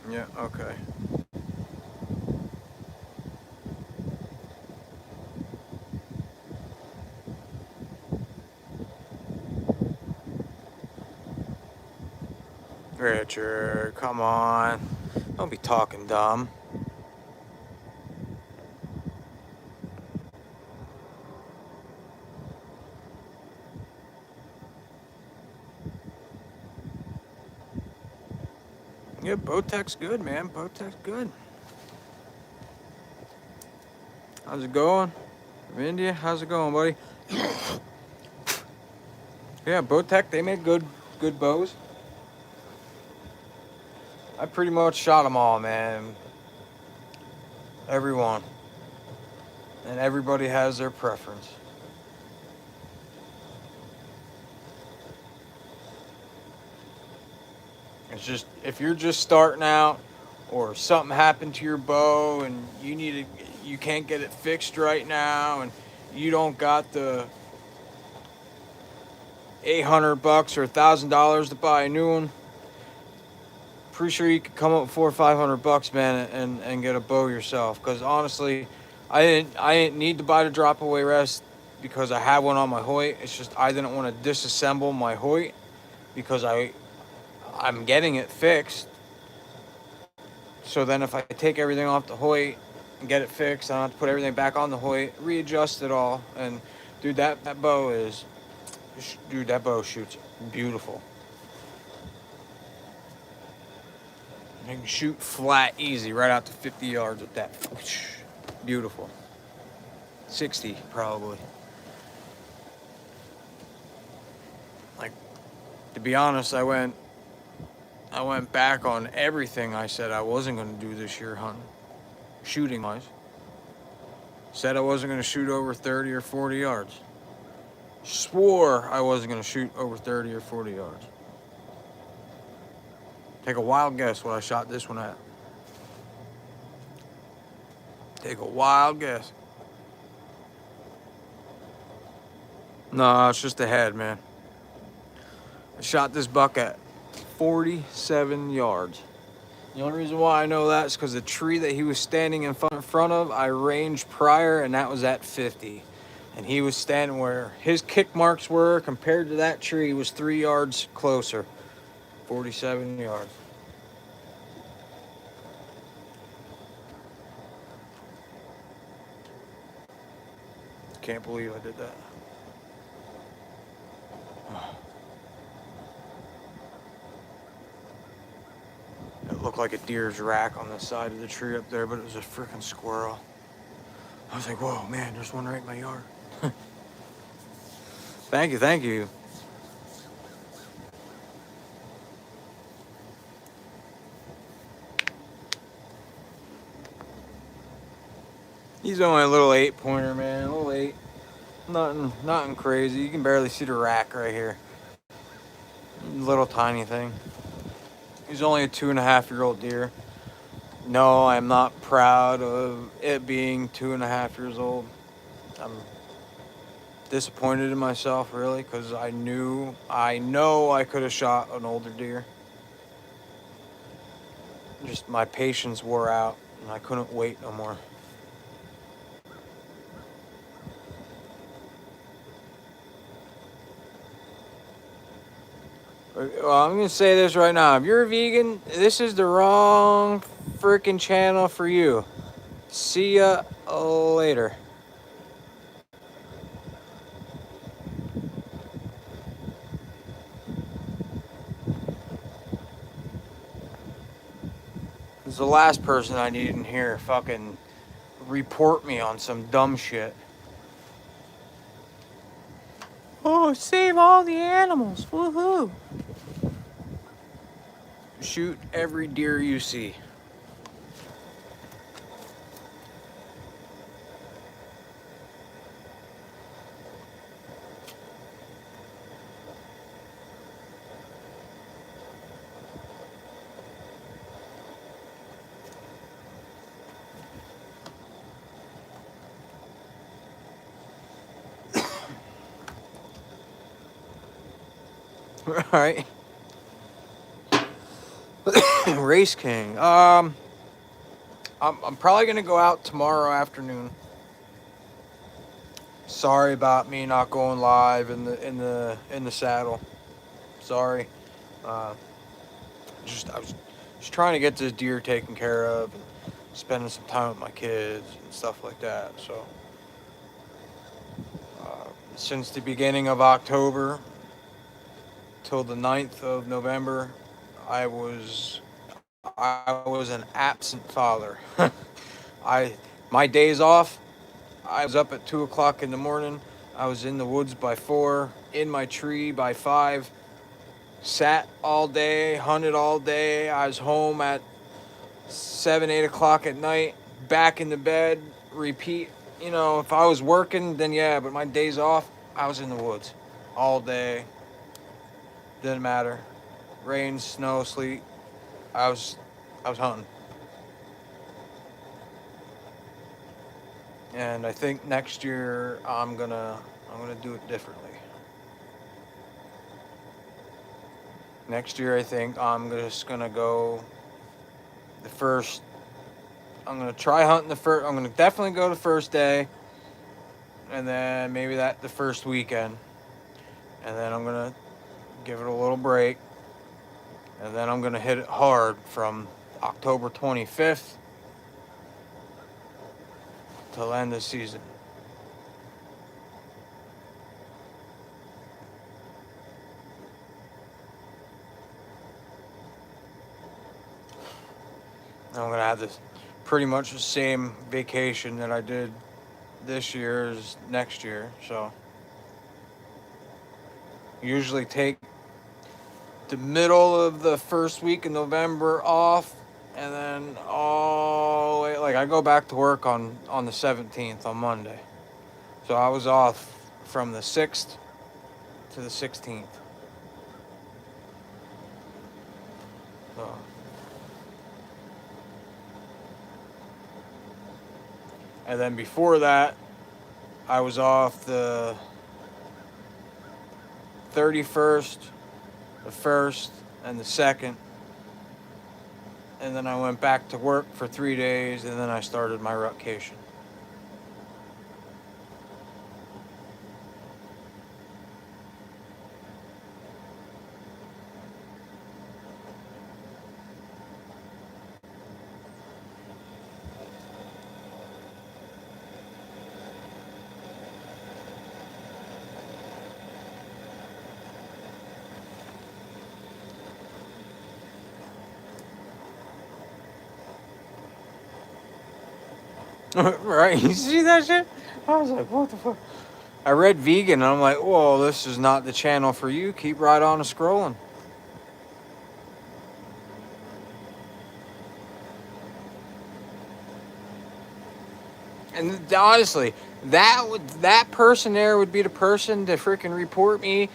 Yeah, okay. Richard, come on. Don't be talking dumb. Yeah, Bowtech's good, man. Bowtech's good. How's it going? From India? How's it going, buddy? Yeah, Bowtech, they make good bows. I pretty much shot them all, man. Everyone. And everybody has their preference. It's just, if you're just starting out or something happened to your bow and you can't get it fixed right now and you don't got the $800 or $1,000 to buy a new one, pretty sure you could come up with $400 or $500, man, and get a bow yourself. Because honestly, I didn't need to buy the drop away rest because I had one on my Hoyt. It's just I didn't want to disassemble my Hoyt, because I'm getting it fixed. So then if I take everything off the Hoyt and get it fixed, I don't have to put everything back on the Hoyt, readjust it all. And dude, that bow shoots beautiful. You can shoot flat easy right out to 50 yards with that. Beautiful. 60 probably. Like, to be honest, I went back on everything I said I wasn't going to do this year hunting, shooting wise. Said I wasn't going to shoot over 30 or 40 yards. Swore I wasn't going to shoot over 30 or 40 yards. Take a wild guess what I shot this one at. Take a wild guess. No, it's just a head, man. I shot this buck at 47 yards. The only reason why I know that is because the tree that he was standing in front of, I ranged prior, and that was at 50. And he was standing where his kick marks were compared to that tree was 3 yards closer. 47 yards. Can't believe I did that. It looked like a deer's rack on the side of the tree up there, but it was a freaking squirrel. I was like, whoa, man, there's one right in my yard. Thank you. He's only a little 8-pointer, man, a little 8. Nothing crazy. You can barely see the rack right here. Little tiny thing. He's only a 2.5-year-old deer. No, I'm not proud of it being 2.5 years old. I'm disappointed in myself, really, because I know I could have shot an older deer. Just my patience wore out, and I couldn't wait no more. Well, I'm going to say this right now. If you're a vegan, this is the wrong freaking channel for you. See ya later. This is the last person I need in here fucking report me on some dumb shit. Oh, save all the animals. Woohoo. Shoot every deer you see. All right. Race King. I'm probably gonna go out tomorrow afternoon. Sorry about me not going live in the saddle. Sorry. I was just trying to get this deer taken care of and spending some time with my kids and stuff like that. So since the beginning of October till the 9th of November, I was an absent father. My days off, I was up at 2 o'clock in the morning. I was in the woods by 4, in my tree by 5, sat all day, hunted all day. I was home at 7, 8 o'clock at night, back in the bed, repeat. You know, if I was working, then yeah, but my days off, I was in the woods all day. Didn't matter. Rain, snow, sleet. I was hunting. And I think next year I'm gonna do it differently. Next year I think I'm just gonna go the first. I'm gonna try hunting the first. I'm gonna definitely go the first day, and then maybe the first weekend, and then I'm gonna give it a little break, and then I'm going to hit it hard from October 25th till end of season. I'm going to have this pretty much the same vacation that I did this year as next year. So usually take the middle of the first week in November off, and then all the way, like I go back to work on the 17th on Monday. So I was off from the 6th to the 16th. So. And then before that, I was off the 31st, the 1st, and the 2nd. And then I went back to work for 3 days, and then I started my rutcation. Right? You see that shit? I was like, what the fuck? I read vegan, and I'm like, whoa, this is not the channel for you. Keep right on scrolling. And honestly, that person there would be the person to freaking report me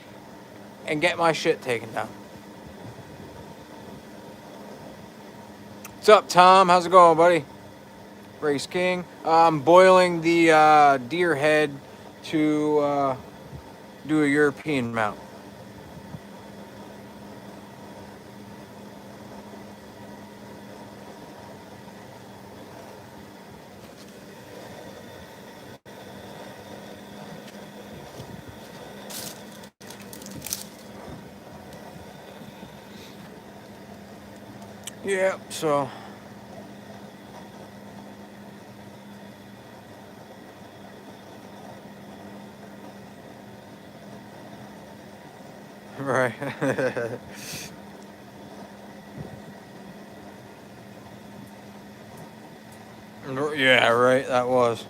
and get my shit taken down. What's up, Tom? How's it going, buddy? Race King. I'm boiling the deer head to do a European mount. Yeah, so right. Yeah, right, that was.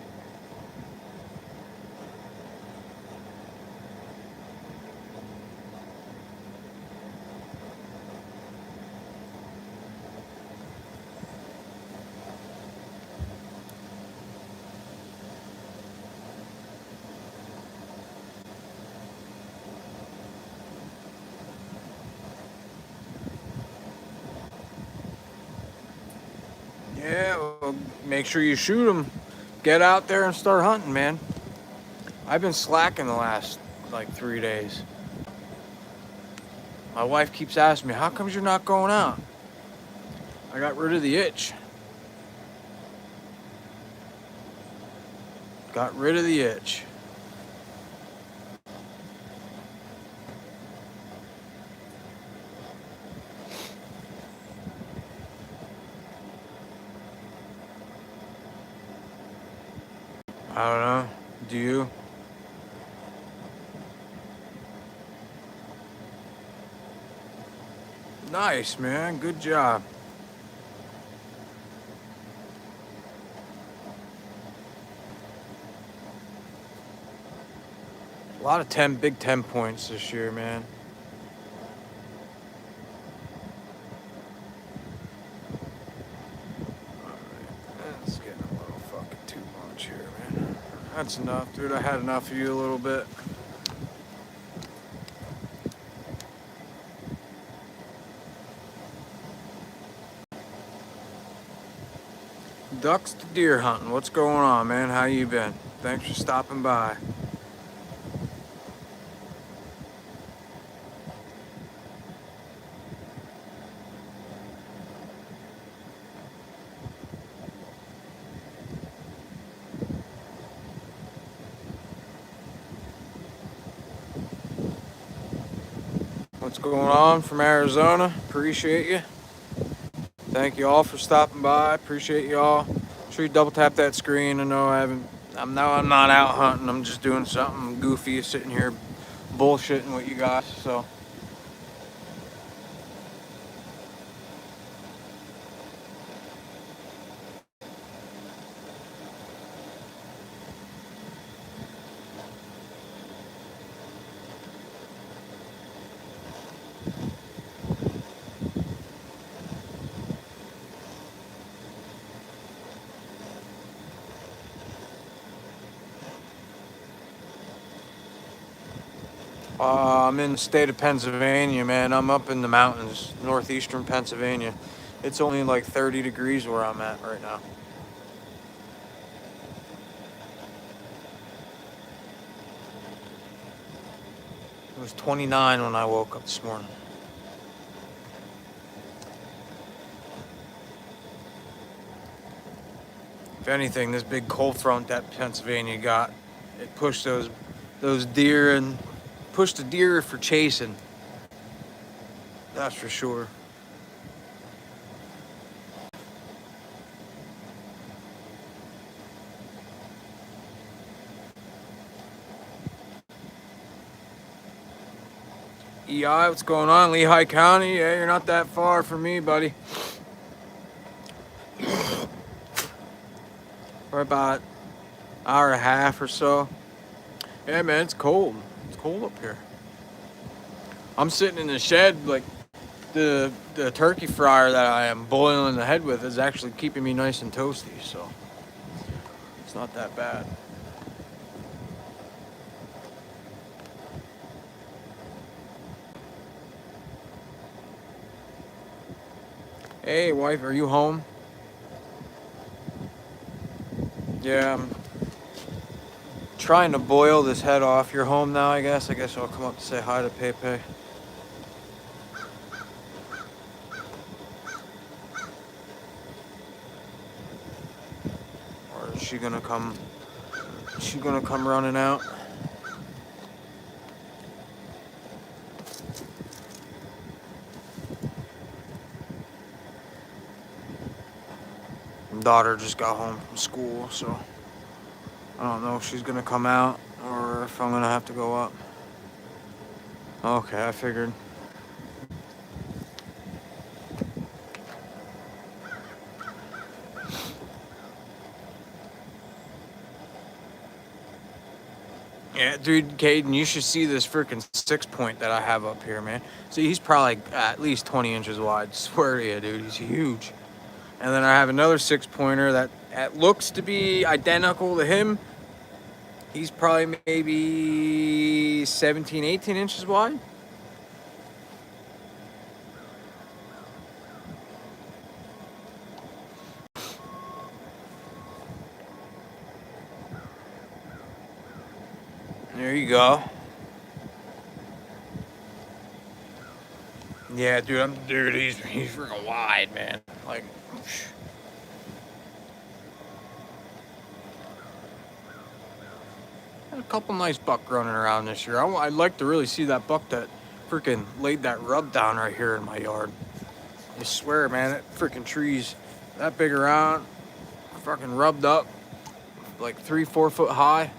Yeah, well, make sure you shoot them. Get out there and start hunting, man. I've been slacking the last, like, 3 days. My wife keeps asking me, how come you're not going out? I got rid of the itch. Got rid of the itch. I don't know. Do you? Nice, man. Good job. A lot of big 10 points this year, man. That's getting a little fucking too much here, man. That's enough, dude. I had enough of you a little bit. Ducks to deer hunting. What's going on, man? How you been? Thanks for stopping by. What's going on from Arizona? Appreciate you. Thank you all for stopping by. Appreciate you all. Sure you double tap that screen. I know I'm not out hunting. I'm just doing something goofy, sitting here bullshitting with you guys. So. I'm in the state of Pennsylvania, man. I'm up in the mountains, northeastern Pennsylvania. It's only like 30 degrees where I'm at right now. It was 29 when I woke up this morning. If anything, this big cold front that Pennsylvania got, it pushed those deer and pushed the deer for chasing. That's for sure. EI, what's going on? Lehigh County? Yeah, you're not that far from me, buddy. For about an hour and a half or so. Yeah, man, it's cold. It's cold up here. I'm sitting in the shed, like the turkey fryer that I am boiling the head with is actually keeping me nice and toasty, so it's not that bad. Hey, wife, are you home? Yeah, I'm trying to boil this head off. You're home now, I guess. I guess I'll come up to say hi to Pepe. Or is she gonna come? Is she gonna come running out? Daughter just got home from school, so I don't know if she's gonna come out or if I'm gonna have to go up. Okay, I figured. Yeah, dude, Caden, you should see this freaking 6-point that I have up here, man. See, he's probably at least 20 inches wide. Swear to you, dude, he's huge. And then I have another 6-pointer that looks to be identical to him. He's probably maybe 17, 18 inches wide. There you go. Yeah, dude, he's freaking wide, man. Like, a couple nice buck running around this year. I'd like to really see that buck that freaking laid that rub down right here in my yard. I swear, man, that freaking tree's that big around, fucking rubbed up, like 3-4 foot high.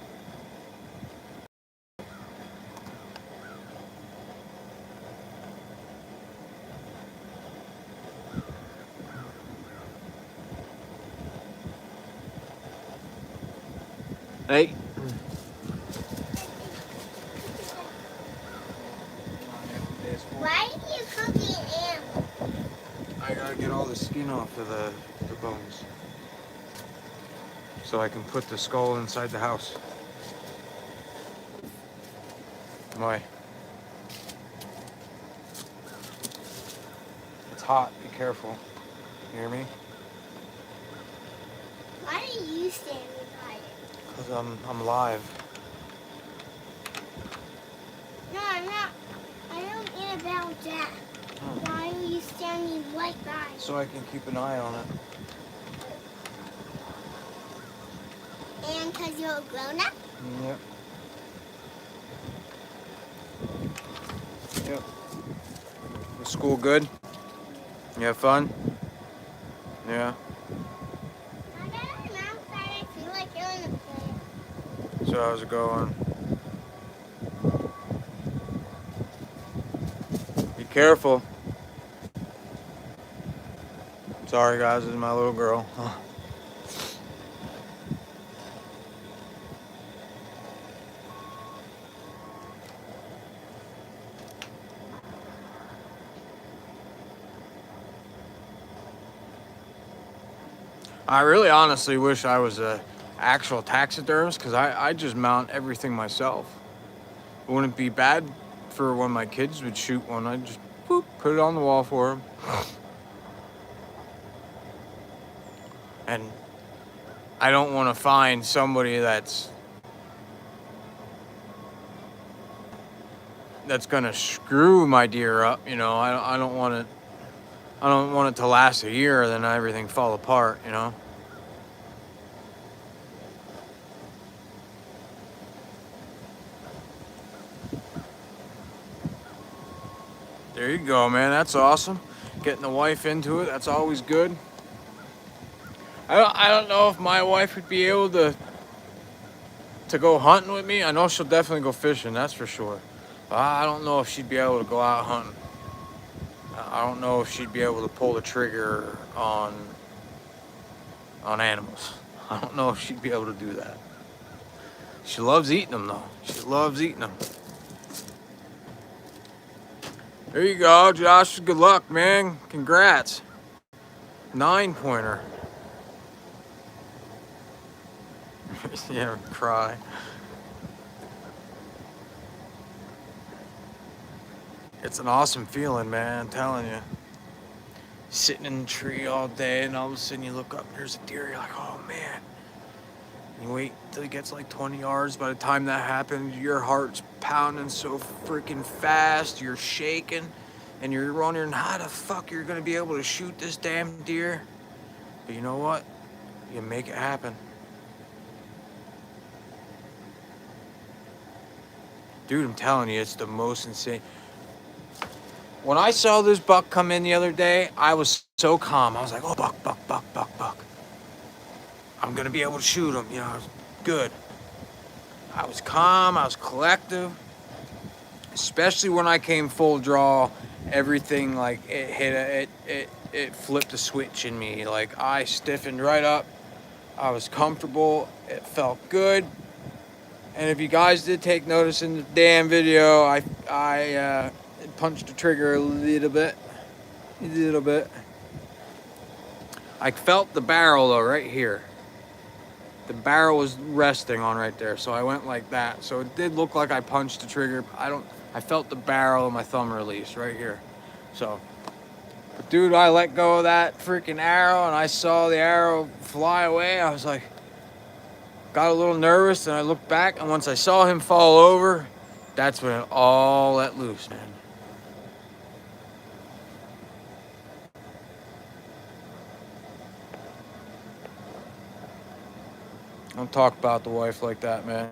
Hey. Why are you cooking animals? I gotta get all the skin off of the bones so I can put the skull inside the house. Why? It's hot. Be careful. You hear me? Why are you standing by it? Because I'm live. No, I'm not. I don't mean about that. Why are you standing right by it? So I can keep an eye on it. And because you're a grown-up? Yep. Yep. School good? You have fun? Yeah. I got on the outside. I feel like killing the plant. So how's it going? Be careful. Sorry guys, this is my little girl. I really honestly wish I was a actual taxidermist because I just mount everything myself. It wouldn't be bad for when my kids would shoot one. I'd just boop, put it on the wall for them. And I don't want to find somebody that's gonna screw my deer up. You know, I don't want it. I don't want it to last a year, then everything fall apart. You know. There you go, man. That's awesome. Getting the wife into it, that's always good. I don't know if my wife would be able to go hunting with me. I know she'll definitely go fishing, that's for sure. But I don't know if she'd be able to go out hunting. I don't know if she'd be able to pull the trigger on animals. I don't know if she'd be able to do that. She loves eating them though. She loves eating them. There you go, Josh. Good luck, man. Congrats. 9-pointer. Yeah, cry. It's an awesome feeling, man. I'm telling you. Sitting in the tree all day, and all of a sudden you look up, and there's a deer. You're like, oh man. You wait till he gets like 20 yards. By the time that happens, your heart's pounding so freaking fast. You're shaking, and you're wondering how the fuck you're gonna be able to shoot this damn deer. But you know what? You make it happen. Dude, I'm telling you, it's the most insane. When I saw this buck come in the other day, I was so calm. I was like, oh, buck. I'm gonna be able to shoot him, you know, good. I was calm, I was collective. Especially when I came full draw, everything like it flipped a switch in me. Like I stiffened right up. I was comfortable, it felt good. And if you guys did take notice in the damn video, I punched the trigger a little bit. I felt the barrel though right here. The barrel was resting on right there, so I went like that. So it did look like I punched the trigger. I felt the barrel of my thumb release right here. So, but dude, I let go of that freaking arrow and I saw the arrow fly away. I was like, got a little nervous and I looked back, and once I saw him fall over, that's when it all let loose, man. Don't talk about the wife like that, man.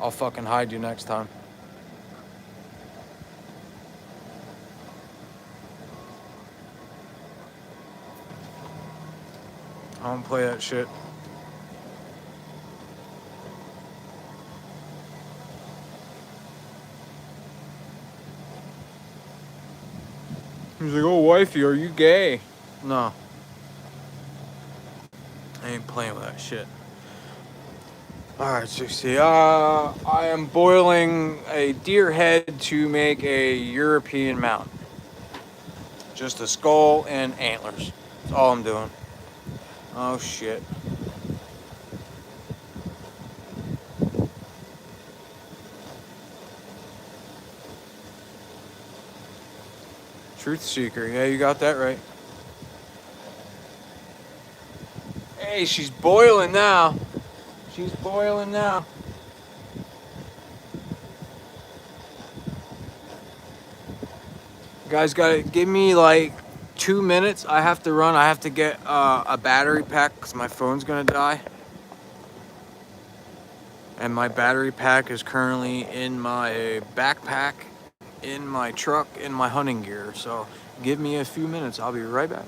I'll fucking hide you next time. I don't play that shit. He's like, oh, wifey, are you gay? No. I ain't playing with that shit. Alright, 60. I am boiling a deer head to make a European mount. Just a skull and antlers. That's all I'm doing. Oh shit. Truth seeker. Yeah, you got that right. Hey, she's boiling now. She's boiling now. You guys gotta give me like 2 minutes. I have to run. I have to get a battery pack because my phone's gonna die. And my battery pack is currently in my backpack. in my truck in my hunting gear. So give me a few minutes. I'll be right back.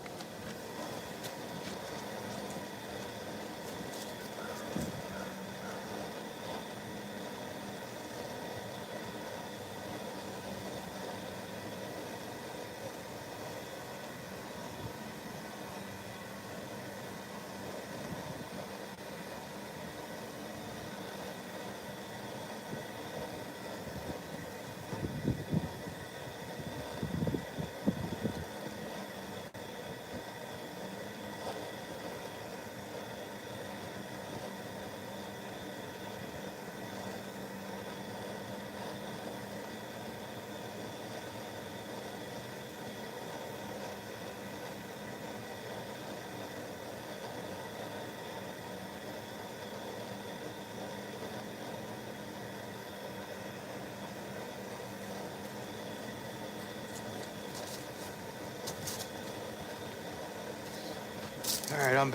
All right, I'm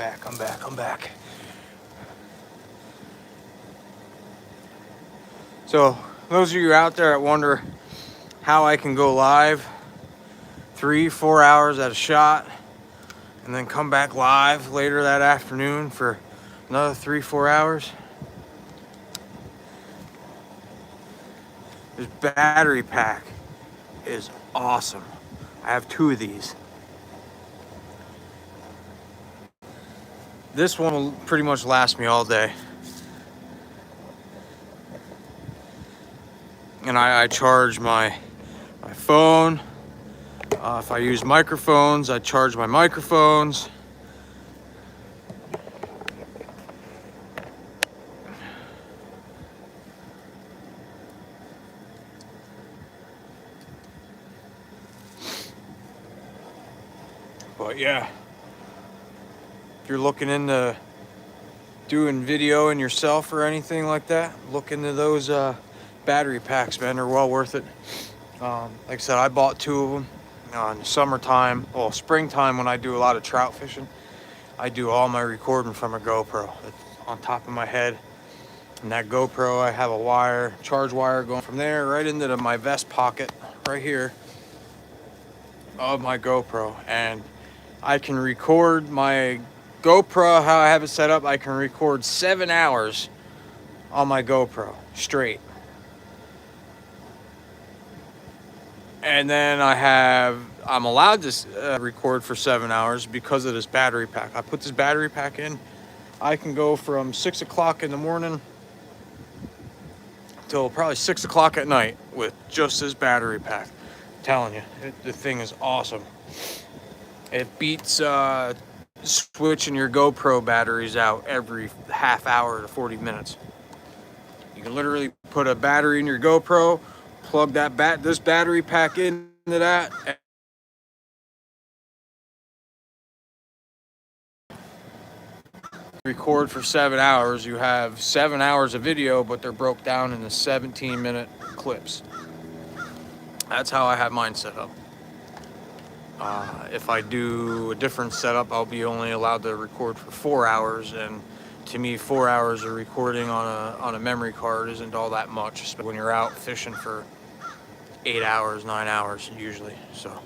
back. So those of you out there that wonder how I can go live 3-4 hours at a shot and then come back live later that afternoon for another 3-4 hours, this battery pack is awesome. I have 2 of these. This one will pretty much last me all day. And I charge my phone. If I use microphones, I charge my microphones. But yeah, if you're looking into doing videoing yourself or anything like that, look into those battery packs, man. They're well worth it. Like I said, I bought 2 of them in the summertime, well, springtime, when I do a lot of trout fishing. I do all my recording from a GoPro. It's on top of my head. And that GoPro, I have a charge wire going from there right into my vest pocket right here of my GoPro. And I can record my GoPro, how I have it set up. I can record 7 hours on my GoPro straight. And then I'm allowed to record for 7 hours because of this battery pack. I put this battery pack in. I can go from 6 o'clock in the morning till probably 6 o'clock at night with just this battery pack. I'm telling you, the thing is awesome. It beats switching your GoPro batteries out every half hour to 40 minutes. You can literally put a battery in your GoPro, plug this battery pack into that, and record for 7 hours. You have 7 hours of video, but they're broke down into 17-minute clips. That's how I have mine set up. If I do a different setup, I'll be only allowed to record for 4 hours, and to me, 4 hours of recording on a memory card isn't all that much when you're out fishing for 8 hours, 9 hours usually. So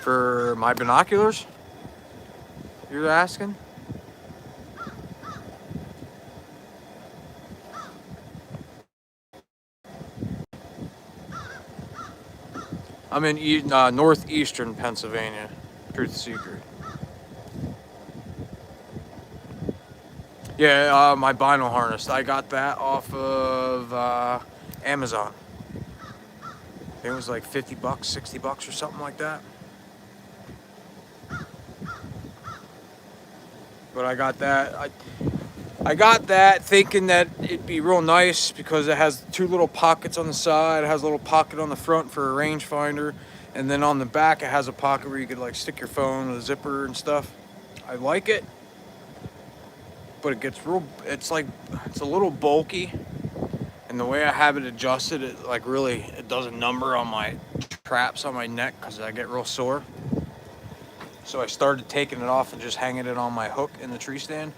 for my binoculars, you're asking? I'm in northeastern Pennsylvania, Truth Seeker. Yeah, my vinyl harness. I got that off of Amazon. I think it was like $50, $60 or something like that. But I got that. I got that thinking that it'd be real nice because it has 2 little pockets on the side. It has a little pocket on the front for a rangefinder. And then on the back, it has a pocket where you could like stick your phone with a zipper and stuff. I like it, but it's a little bulky. And the way I have it adjusted, it does a number on my traps on my neck because I get real sore. So I started taking it off and just hanging it on my hook in the tree stand.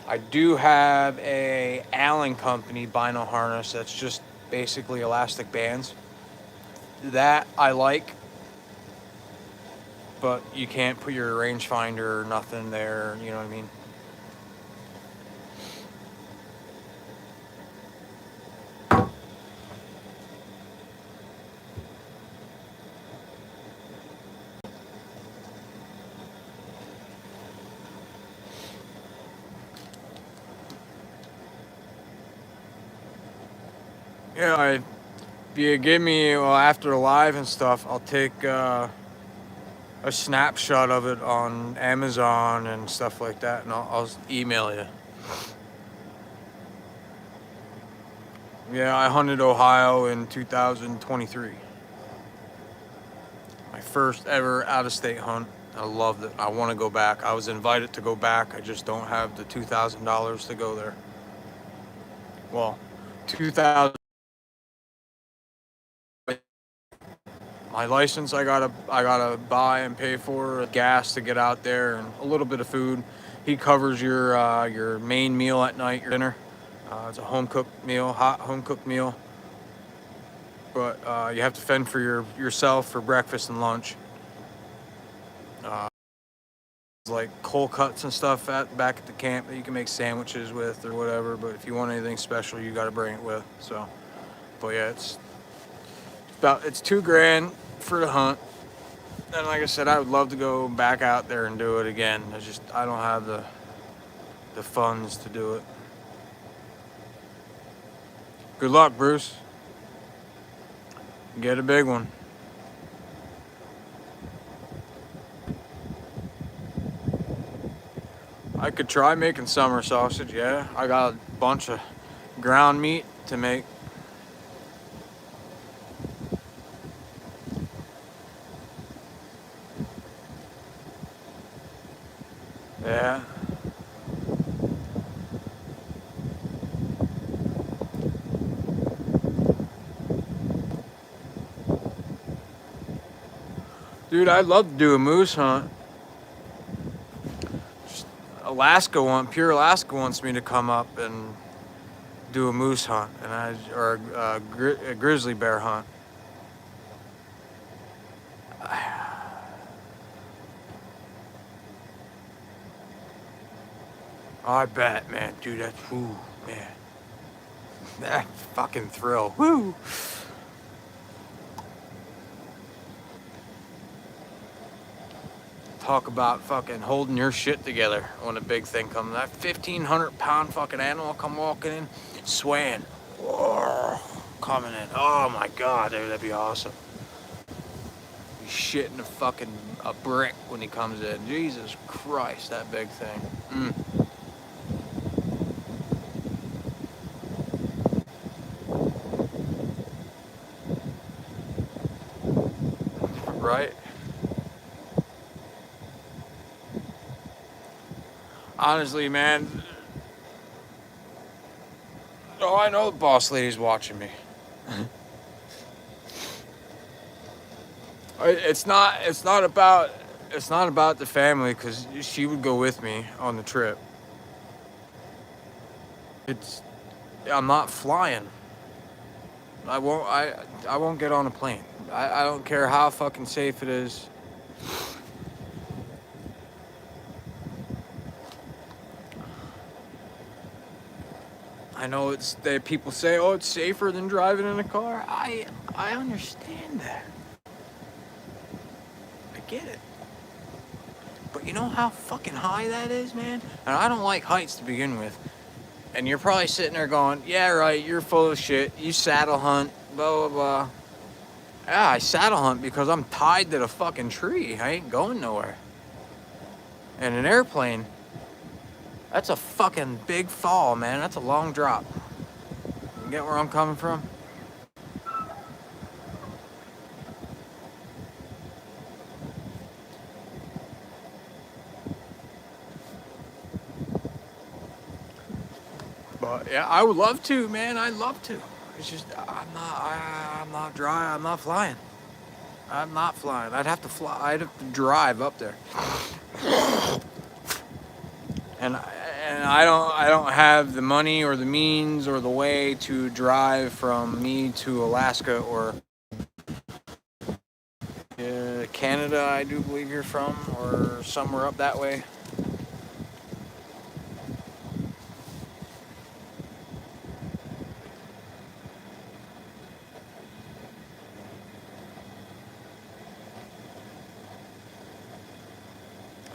I do have a Allen Company bino harness that's just basically elastic bands. That I like, but you can't put your rangefinder or nothing there, you know what I mean? Yeah, if you give me, well, after live and stuff, I'll take a snapshot of it on Amazon and stuff like that, and I'll email you. Yeah, I hunted Ohio in 2023. My first ever out-of-state hunt. I loved it. I want to go back. I was invited to go back. I just don't have the $2,000 to go there. Well, 2,000. My license, I gotta buy and pay for gas to get out there, and a little bit of food. He covers your main meal at night, your dinner. It's a home cooked meal, hot home cooked meal. But you have to fend for yourself for breakfast and lunch. Like cold cuts and stuff back at the camp that you can make sandwiches with or whatever. But if you want anything special, you got to bring it with. So, but yeah, it's $2,000 for the hunt. And like I said, I would love to go back out there and do it again. I don't have the funds to do it. Good luck, Bruce. Get a big one. I could try making summer sausage, yeah. I got a bunch of ground meat to make. Yeah. Dude, I'd love to do a moose hunt. Pure Alaska wants me to come up and do a moose hunt, or a grizzly bear hunt. I bet, man, dude. Man, that fucking thrill, woo. Talk about fucking holding your shit together when a big thing comes. That 1,500-pound fucking animal come walking in, swaying, coming in. Oh my god, dude, that'd be awesome. He's shitting a brick when he comes in. Jesus Christ, that big thing. Right? Honestly, man. Oh, I know the boss lady's watching me. It's not about the family, because she would go with me on the trip. I'm not flying. I won't get on a plane. I don't care how fucking safe it is. I know people say, oh, it's safer than driving in a car. I understand that. I get it. But you know how fucking high that is, man? And I don't like heights to begin with. And you're probably sitting there going, yeah, right, you're full of shit. You saddle hunt, blah, blah, blah. Yeah, I saddle hunt because I'm tied to the fucking tree. I ain't going nowhere. And an airplane, that's a fucking big fall, man. That's a long drop. You get where I'm coming from? But yeah, I would love to, man. I'd love to. It's just I'm not flying. I'm not flying. I'd have to fly. I'd have to drive up there. And I don't have the money or the means or the way to drive from me to Alaska or Canada, I do believe you're from, or somewhere up that way.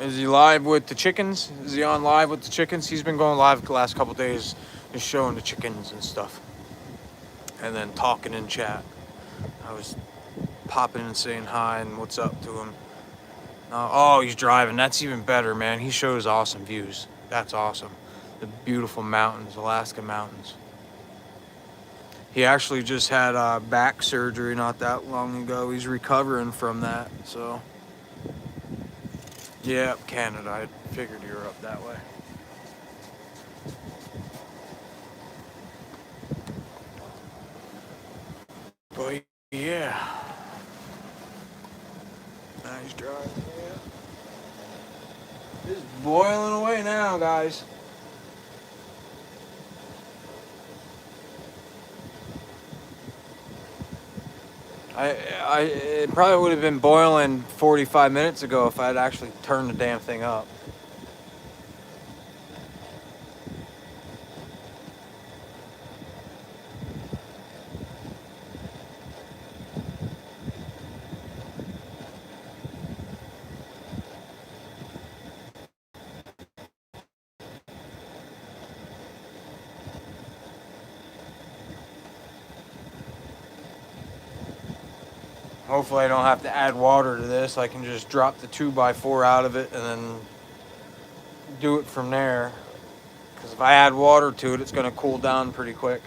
Is he live with the chickens? Is he on live with the chickens? He's been going live the last couple days, just showing the chickens and stuff. And then talking in chat. I was popping and saying hi and what's up to him. Oh, he's driving. That's even better, man. He shows awesome views. That's awesome. The beautiful mountains, Alaska mountains. He actually just had back surgery not that long ago. He's recovering from that, so. Yeah, Canada. I figured you were up that way. But yeah. Nice drive. Yeah. It's boiling away now, guys. It probably would have been boiling 45 minutes ago if I'd actually turned the damn thing up. Hopefully I don't have to add water to this. I can just drop the 2x4 out of it and then do it from there. Because if I add water to it, it's going to cool down pretty quick.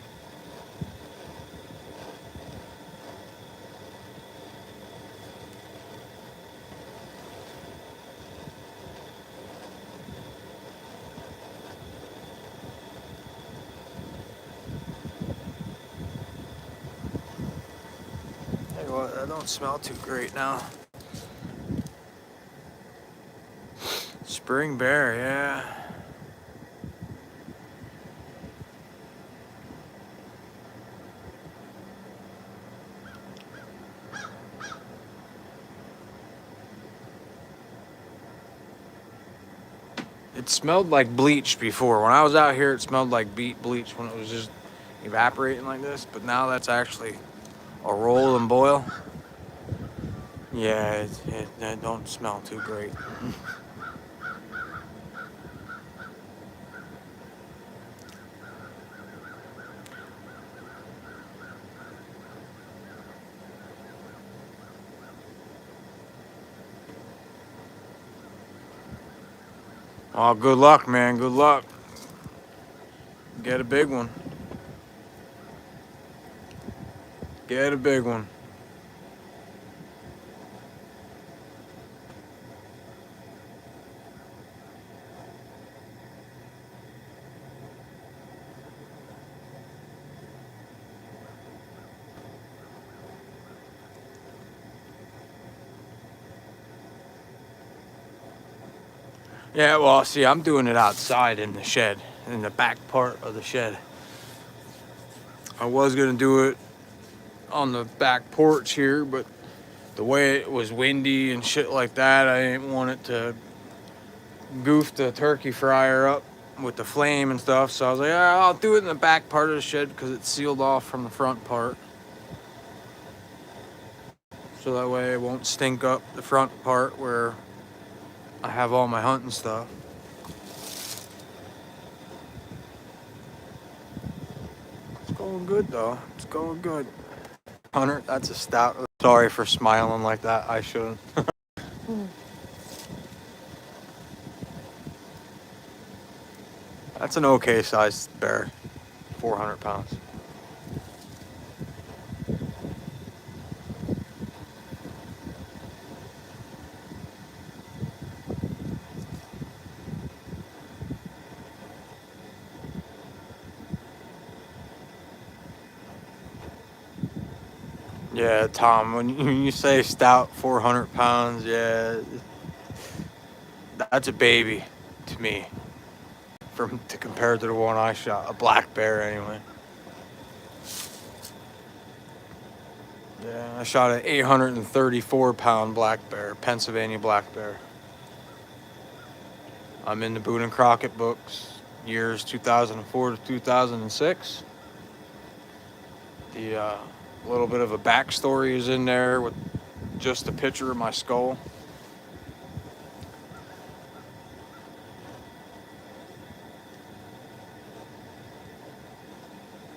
Hey, well, that don't smell too great now. Spring Bear, yeah. It smelled like bleach before. When I was out here, it smelled like bleach when it was just evaporating like this. But now that's actually a roll and boil. Yeah, it don't smell too great. Oh, good luck, man. Good luck. Get a big one. Get a big one. Yeah, well, see, I'm doing it outside in the shed, in the back part of the shed. I was going to do it on the back porch here, but the way it was windy and shit like that, I didn't want it to goof the turkey fryer up with the flame and stuff. So I was like, I'll do it in the back part of the shed because it's sealed off from the front part. So that way it won't stink up the front part where I have all my hunting stuff. It's going good though. It's going good. Hunter, that's a stout. Sorry for smiling like that. I shouldn't. That's an okay sized bear. 400 pounds. Yeah, Tom, when you say stout 400 pounds, yeah, that's a baby to me. To compare to the one I shot, a black bear anyway. Yeah, I shot an 834-pound black bear, Pennsylvania black bear. I'm in the Boone and Crockett books, years 2004 to 2006. The little bit of a backstory is in there with just a picture of my skull.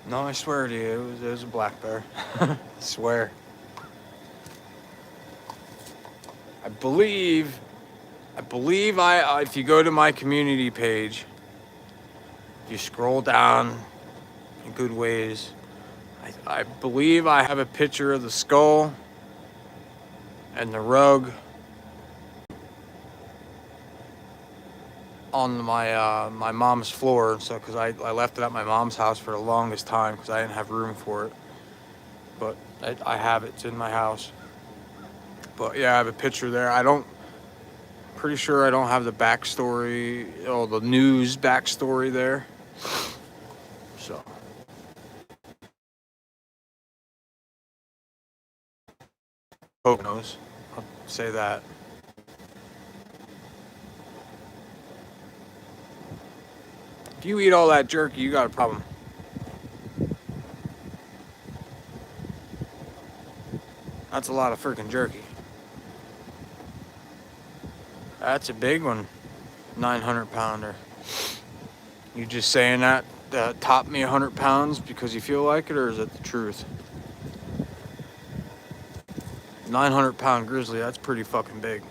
No, I swear to you, it was a black bear. I swear. I believe if you go to my community page, you scroll down a good ways, I believe I have a picture of the skull and the rug on my mom's floor. So, because I left it at my mom's house for the longest time because I didn't have room for it. But I have it. It's in my house. But yeah, I have a picture there. Pretty sure I don't have the backstory, the news backstory there. So. Poconos, I'll say that. If you eat all that jerky, you got a problem. That's a lot of freaking jerky. That's a big one. 900-pounder. You just saying that top me 100 pounds because you feel like it, or is it the truth? 900-pound grizzly, that's pretty fucking big.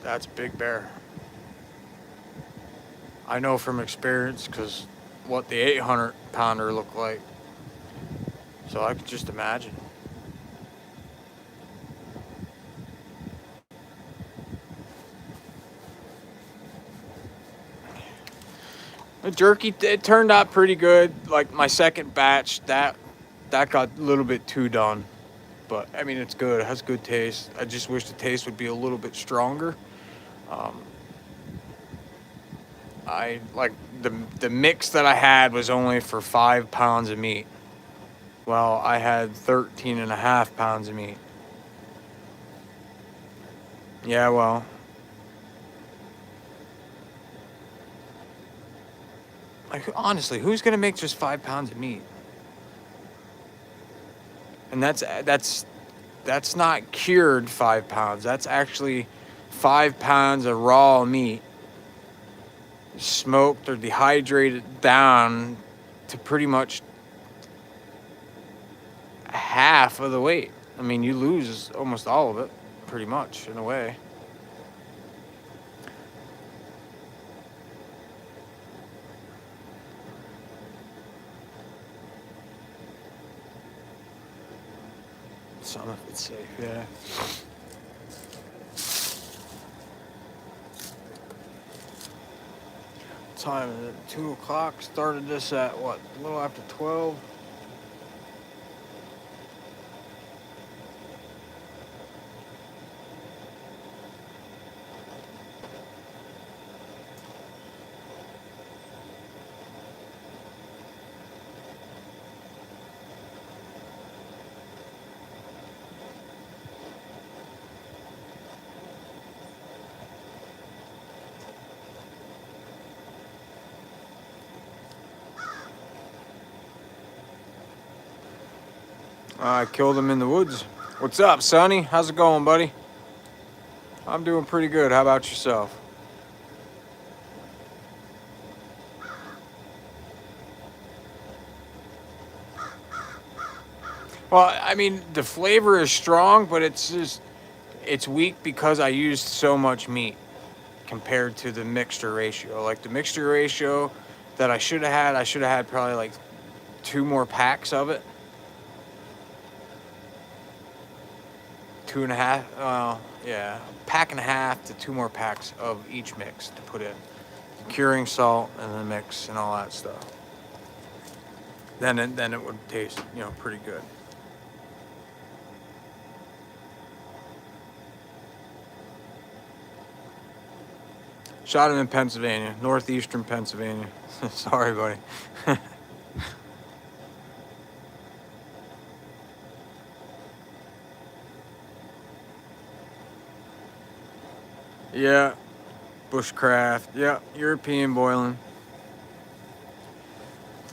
That's a big bear. I know from experience because what the 800-pounder looked like. So I could just imagine. The jerky, it turned out pretty good. Like my second batch, that got a little bit too done. But I mean, it's good. It has good taste. I just wish the taste would be a little bit stronger. I like the mix that I had was only for 5 pounds of meat. Well, I had 13.5 pounds of meat. Yeah, well. Like, honestly, who's gonna make just 5 pounds of meat? And that's not cured 5 pounds. That's actually 5 pounds of raw meat, smoked or dehydrated down to pretty much half of the weight. I mean, you lose almost all of it, pretty much, in a way. Some of it's safe, yeah. Time is it? 2 o'clock. Started this at what? A little after 12. I killed him in the woods. What's up, Sonny? How's it going, buddy? I'm doing pretty good. How about yourself? Well, I mean, the flavor is strong, but it's weak because I used so much meat compared to the mixture ratio. Like the mixture ratio that I should have had probably like 2 more packs of it. yeah, pack and a half to 2 more packs of each mix to put in. The curing salt and the mix and all that stuff. Then it would taste, pretty good. Shot him in Pennsylvania, northeastern Pennsylvania. Sorry, buddy. Yeah, bushcraft. Yeah, European boiling.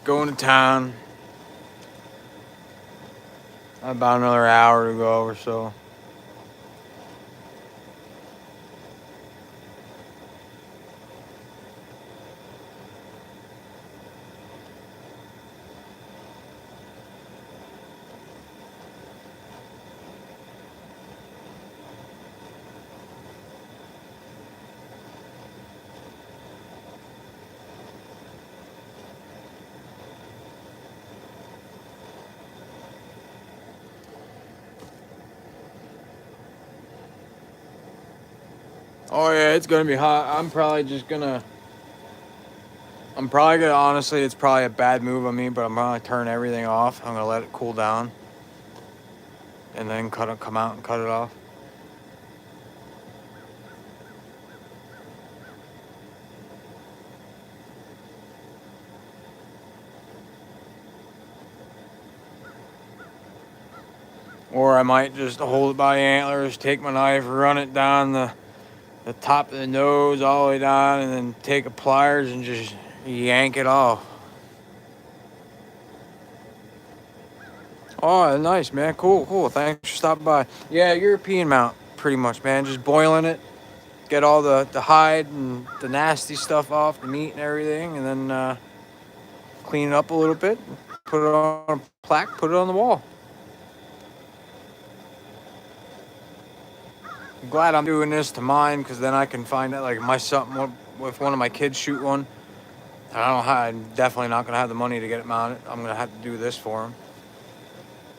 Going to town. About another hour to go or so. Oh yeah, it's gonna be hot. Honestly, it's probably a bad move on me, but I'm gonna turn everything off. I'm gonna let it cool down, and then come out and cut it off. Or I might just hold it by the antlers, take my knife, run it down the top of the nose all the way down, and then take a pliers and just yank it off. Oh, nice, man. Cool. Thanks for stopping by. Yeah, European mount, pretty much, man. Just boiling it, get all the hide and the nasty stuff off, the meat and everything, and then clean it up a little bit, put it on a plaque, put it on the wall. I'm glad I'm doing this to mine, because then I can find it, like, if one of my kids shoot one, I'm definitely not going to have the money to get it mounted. I'm going to have to do this for them.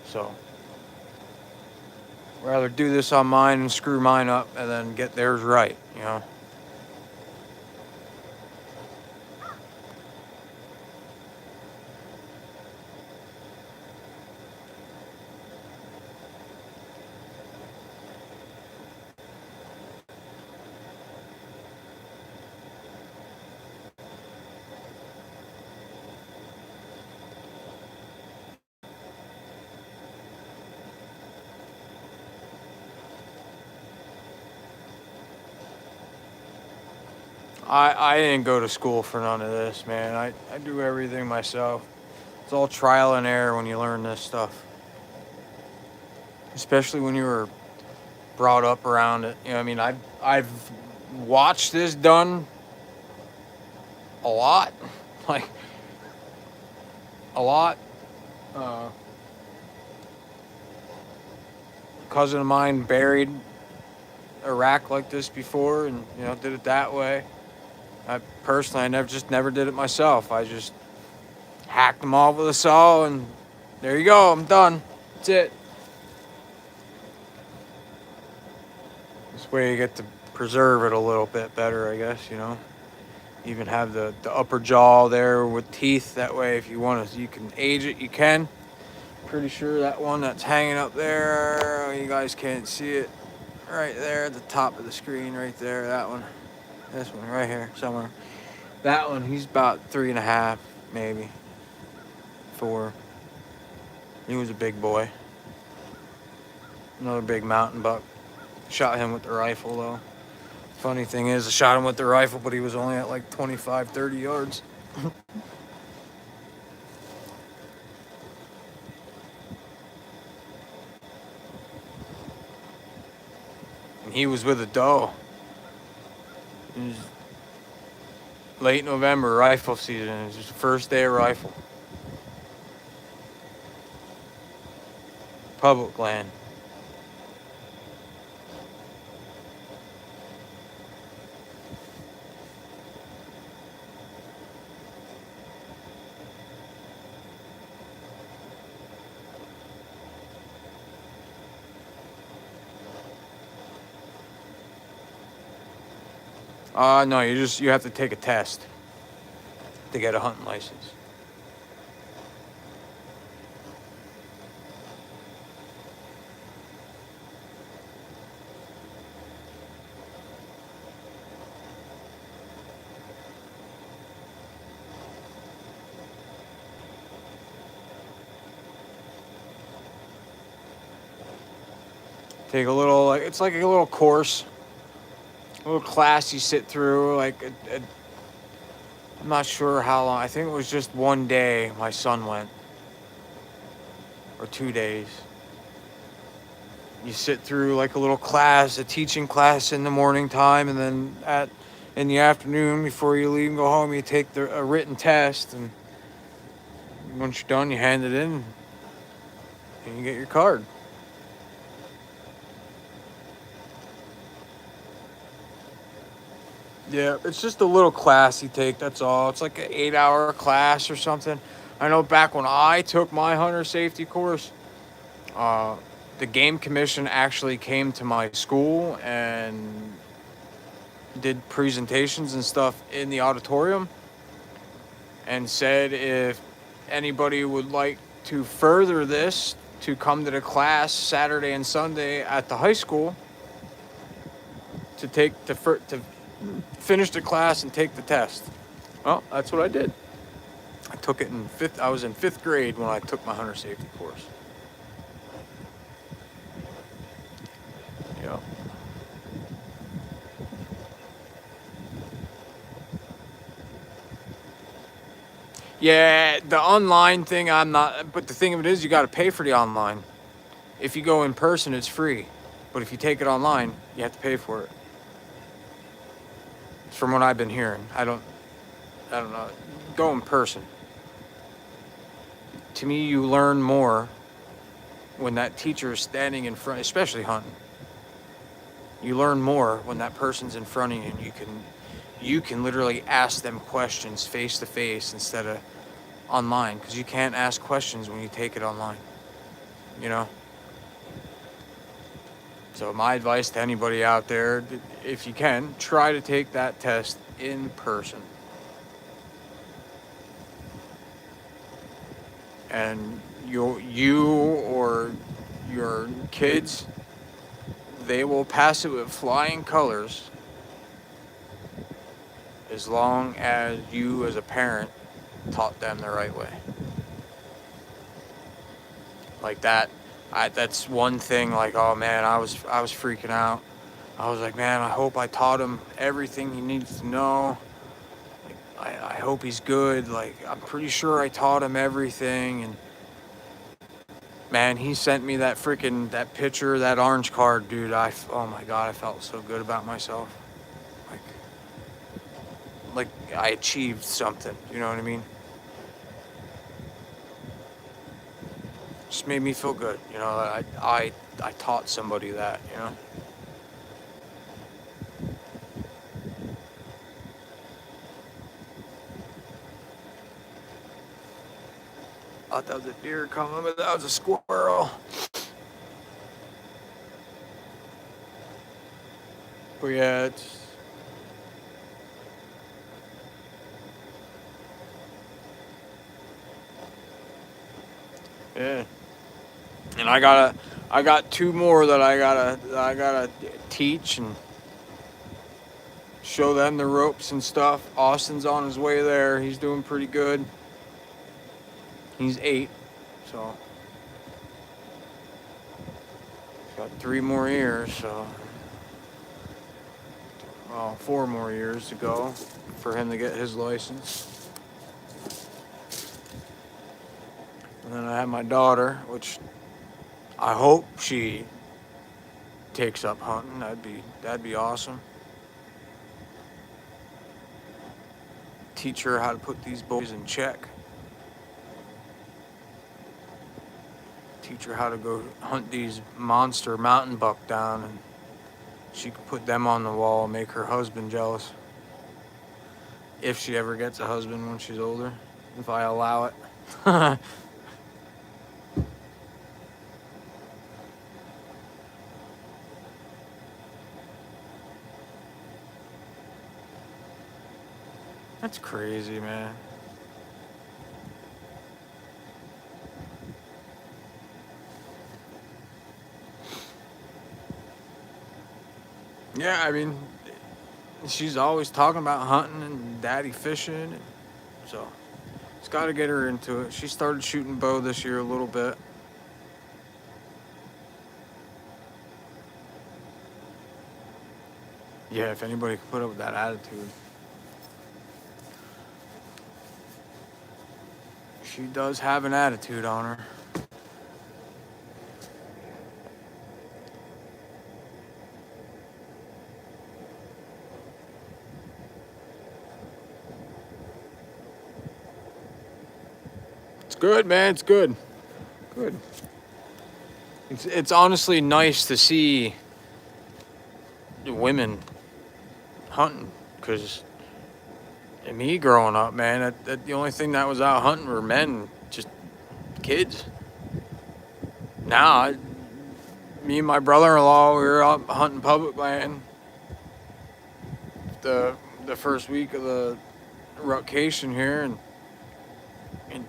So, rather do this on mine and screw mine up and then get theirs right, I didn't go to school for none of this, man. I do everything myself. It's all trial and error when you learn this stuff. Especially when you were brought up around it. I mean, I've watched this done a lot. Like, a lot. Cousin of mine buried a rack like this before and, did it that way. I never did it myself. I just hacked them off with a saw, and there you go. I'm done. That's it. This way you get to preserve it a little bit better, I guess, Even have the upper jaw there with teeth. That way, if you want to, you can age it, you can. Pretty sure that one that's hanging up there, you guys can't see it. Right there at the top of the screen, right there, that one. This one right here, somewhere. That one, he's about 3.5, maybe 4. He was a big boy. Another big mountain buck. Shot him with the rifle, though. Funny thing is, I shot him with the rifle, but he was only at like 25, 30 yards. And he was with a doe. It was late November, rifle season. It was his first day of rifle. Public land. No, you have to take a test to get a hunting license. Take a little, like, it's like a little course, a little class you sit through. I'm not sure how long. I think it was just one day my son went, or 2 days. You sit through like a little class, a teaching class in the morning time, and then in the afternoon before you leave and go home, you take a written test, and once you're done, you hand it in, and you get your card. Yeah, it's just a little class you take, that's all. It's like an 8-hour class or something. I know back when I took my hunter safety course, uh, the game commission actually came to my school and did presentations and stuff in the auditorium and said if anybody would like to further this, to come to the class Saturday and Sunday at the high school to finish the class and take the test. Well, that's what I did. I took it in fifth. I was in 5th grade when I took my hunter safety course. Yeah. Yeah, the online thing, I'm not. But the thing of it is, you got to pay for the online. If you go in person, it's free. But if you take it online, you have to pay for it. From what I've been hearing, I don't know. Go in person. To me, you learn more when that teacher is standing in front, especially hunting. You learn more when that person's in front of you, and you can literally ask them questions face to face instead of online, because you can't ask questions when you take it online, you know? So my advice to anybody out there, if you can, try to take that test in person. And you or your kids, they will pass it with flying colors as long as you as a parent taught them the right way. Like that, that's one thing. Like, oh man, I was freaking out. I was like, man, I hope I taught him everything he needs to know. Like, I hope he's good. Like, I'm pretty sure I taught him everything. And man, he sent me that picture, that orange card, dude. Oh my God, I felt so good about myself. Like I achieved something, you know what I mean? Just made me feel good, you know. I taught somebody that, you know. I thought that was a deer coming, but that was a squirrel. But yeah, it's yeah. And I got 2 more that I gotta teach and show them the ropes and stuff. Austin's on his way there. He's doing pretty good. He's 8, so he's got 3 more years. So, well, 4 more years to go for him to get his license. And then I have my daughter, which I hope she takes up hunting. That'd be awesome. Teach her how to put these boys in check. Teach her how to go hunt these monster mountain buck down, and she can put them on the wall and make her husband jealous. If she ever gets a husband when she's older, if I allow it. That's crazy, man. Yeah, I mean, she's always talking about hunting and daddy fishing, and so it's got to get her into it. She started shooting bow this year a little bit. Yeah, if anybody could put up with that attitude. She does have an attitude on her. It's good, man. It's good. Good. It's honestly nice to see the women hunting, because me growing up, man, that the only thing that was out hunting were men, just kids. Now, me and my brother-in-law, we were out hunting public land the first week of the vacation here, and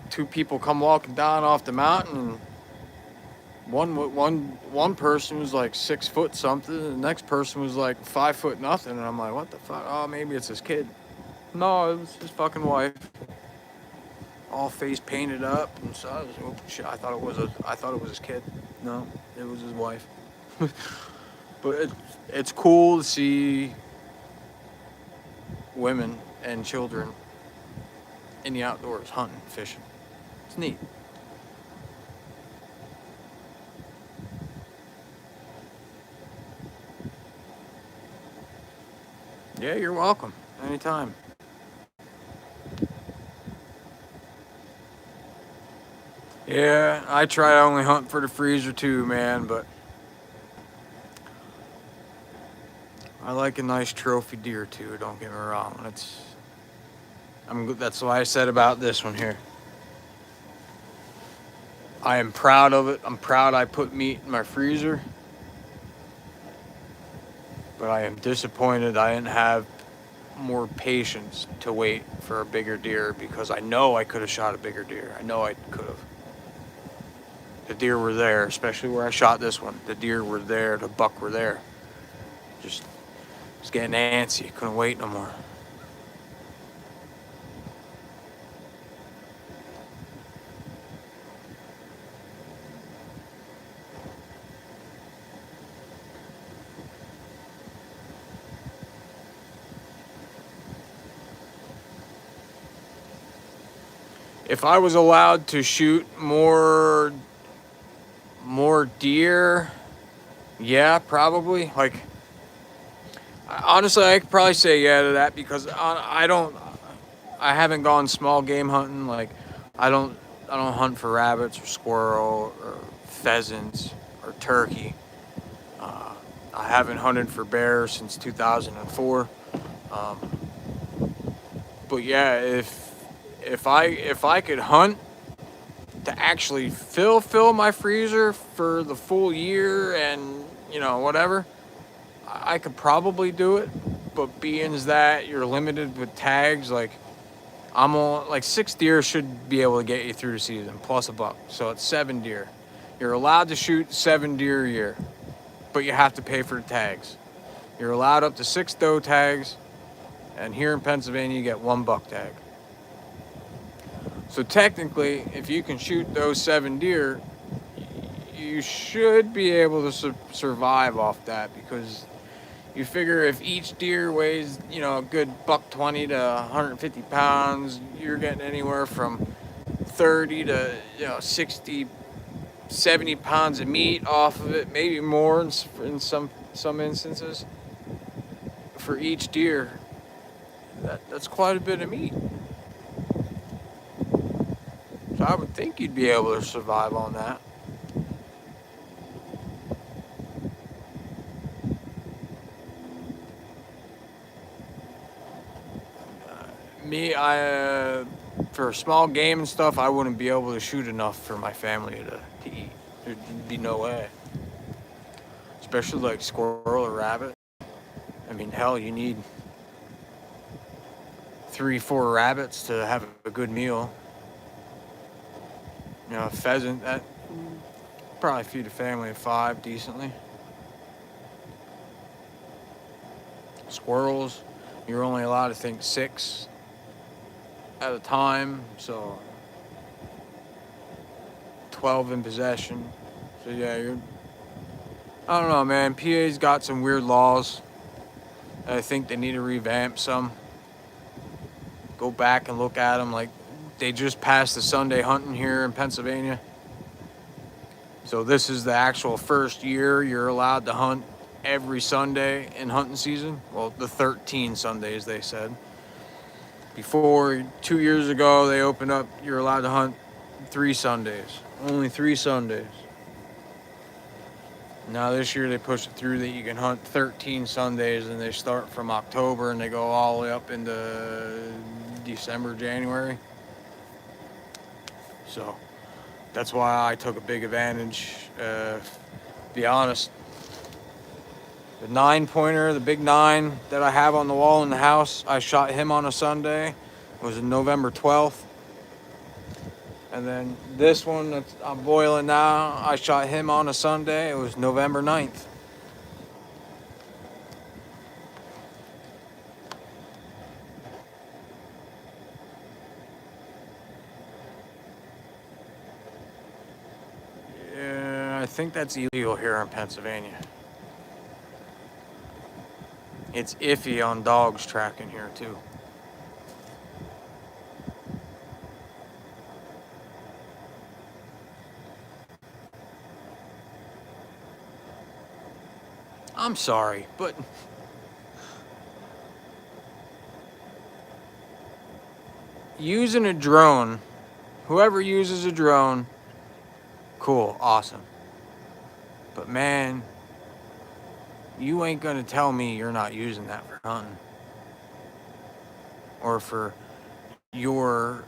two people come walking down off the mountain, and one person was like 6 foot something, and the next person was like 5 foot nothing, and I'm like, what the fuck? Oh, maybe it's his kid. No, it was his fucking wife, all face painted up, and so I was, oh shit, I thought it was his kid. No, it was his wife. But it's cool to see women and children in the outdoors hunting, fishing. It's neat. Yeah, you're welcome. Anytime. Yeah, I try to only hunt for the freezer too, man, but I like a nice trophy deer too, don't get me wrong. That's why I said about this one here. I am proud of it. I'm proud I put meat in my freezer. But I am disappointed I didn't have more patience to wait for a bigger deer, because I know I could have shot a bigger deer. I know I could have. The deer were there, especially where I shot this one. The deer were there, the buck were there. Just was getting antsy, couldn't wait no more. If I was allowed to shoot more deer, yeah, probably. Like, honestly, I could probably say yeah to that, because I haven't gone small game hunting. Like, I don't hunt for rabbits or squirrel or pheasants or turkey. I haven't hunted for bear since 2004. But yeah, if I could hunt to actually fill my freezer for the full year, and whatever, I could probably do it. But being as that you're limited with tags, like, I'm on, like, 6 deer should be able to get you through the season plus a buck, so it's 7 deer. You're allowed to shoot 7 deer a year, but you have to pay for the tags. You're allowed up to 6 doe tags, and here in Pennsylvania you get 1 buck tag. So technically, if you can shoot those 7 deer, you should be able to survive off that, because you figure if each deer weighs, a good $120 to 150 pounds, you're getting anywhere from 30 to 60, 70 pounds of meat off of it, maybe more in some instances. For each deer, that's quite a bit of meat. So I would think you'd be able to survive on that. For small game and stuff, I wouldn't be able to shoot enough for my family to eat. There'd be no way. Especially like squirrel or rabbit. I mean, hell, you need 3-4 rabbits to have a good meal. You know, a pheasant, that probably feed a family of 5 decently. Squirrels, you're only allowed to think 6 at a time, so 12 in possession. So yeah, I don't know, man. PA's got some weird laws. I think they need to revamp some. Go back and look at them. Like, they just passed the Sunday hunting here in Pennsylvania. So this is the actual first year you're allowed to hunt every Sunday in hunting season. Well, the 13 Sundays, they said. Before, 2 years ago, they opened up, you're allowed to hunt 3 Sundays. Only 3 Sundays. Now this year they pushed it through that you can hunt 13 Sundays, and they start from October and they go all the way up into December, January. So that's why I took a big advantage. To be honest, the 9-pointer, the big 9 that I have on the wall in the house, I shot him on a Sunday. It was November 12th. And then this one that I'm boiling now, I shot him on a Sunday. It was November 9th. Yeah, I think that's illegal here in Pennsylvania. It's iffy on dogs tracking here too. I'm sorry, but using a drone, whoever uses a drone, cool, awesome. But man, you ain't gonna tell me you're not using that for hunting. Or for your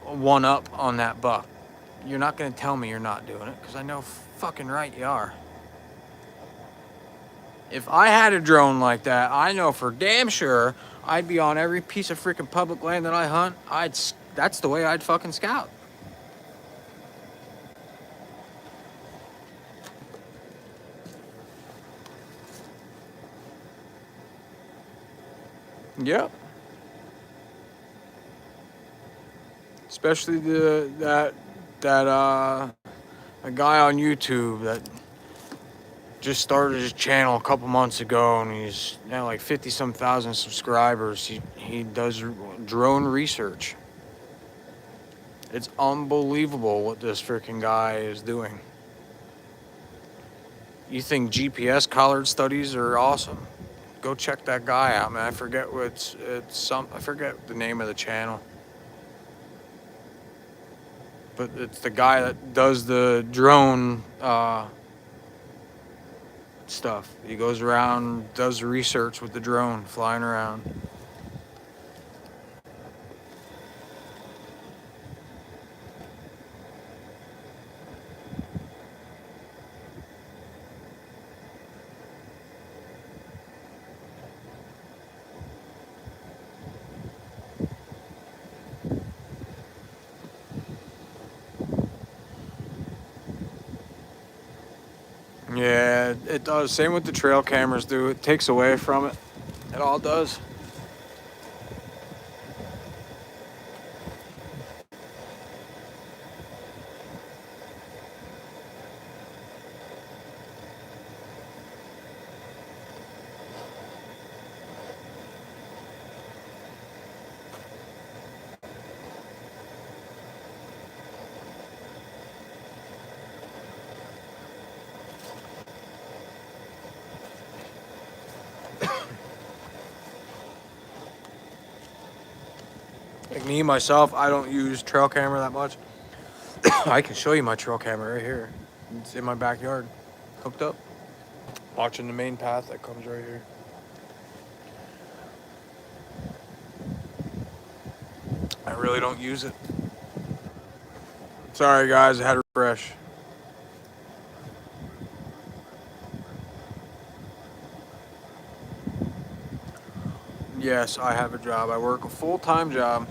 one up on that buck. You're not gonna tell me you're not doing it, because I know fucking right you are. If I had a drone like that, I know for damn sure I'd be on every piece of freaking public land that I hunt. That's the way I'd fucking scout. Yep. Especially that a guy on YouTube that just started his channel a couple months ago, and he's now like 50-some thousand subscribers. He does drone research. It's unbelievable what this freaking guy is doing. You think GPS collared studies are awesome? Go check that guy out, man. I forget I forget the name of the channel. But it's the guy that does the drone stuff. He goes around, does research with the drone, flying around. Yeah, it does. Same with the trail cameras do. It takes away from it. It all does. Like me, myself, I don't use trail camera that much. I can show you my trail camera right here. It's in my backyard, hooked up, watching the main path that comes right here. I really don't use it. Sorry guys, I had to refresh. yes, I have a job. I work a full-time job.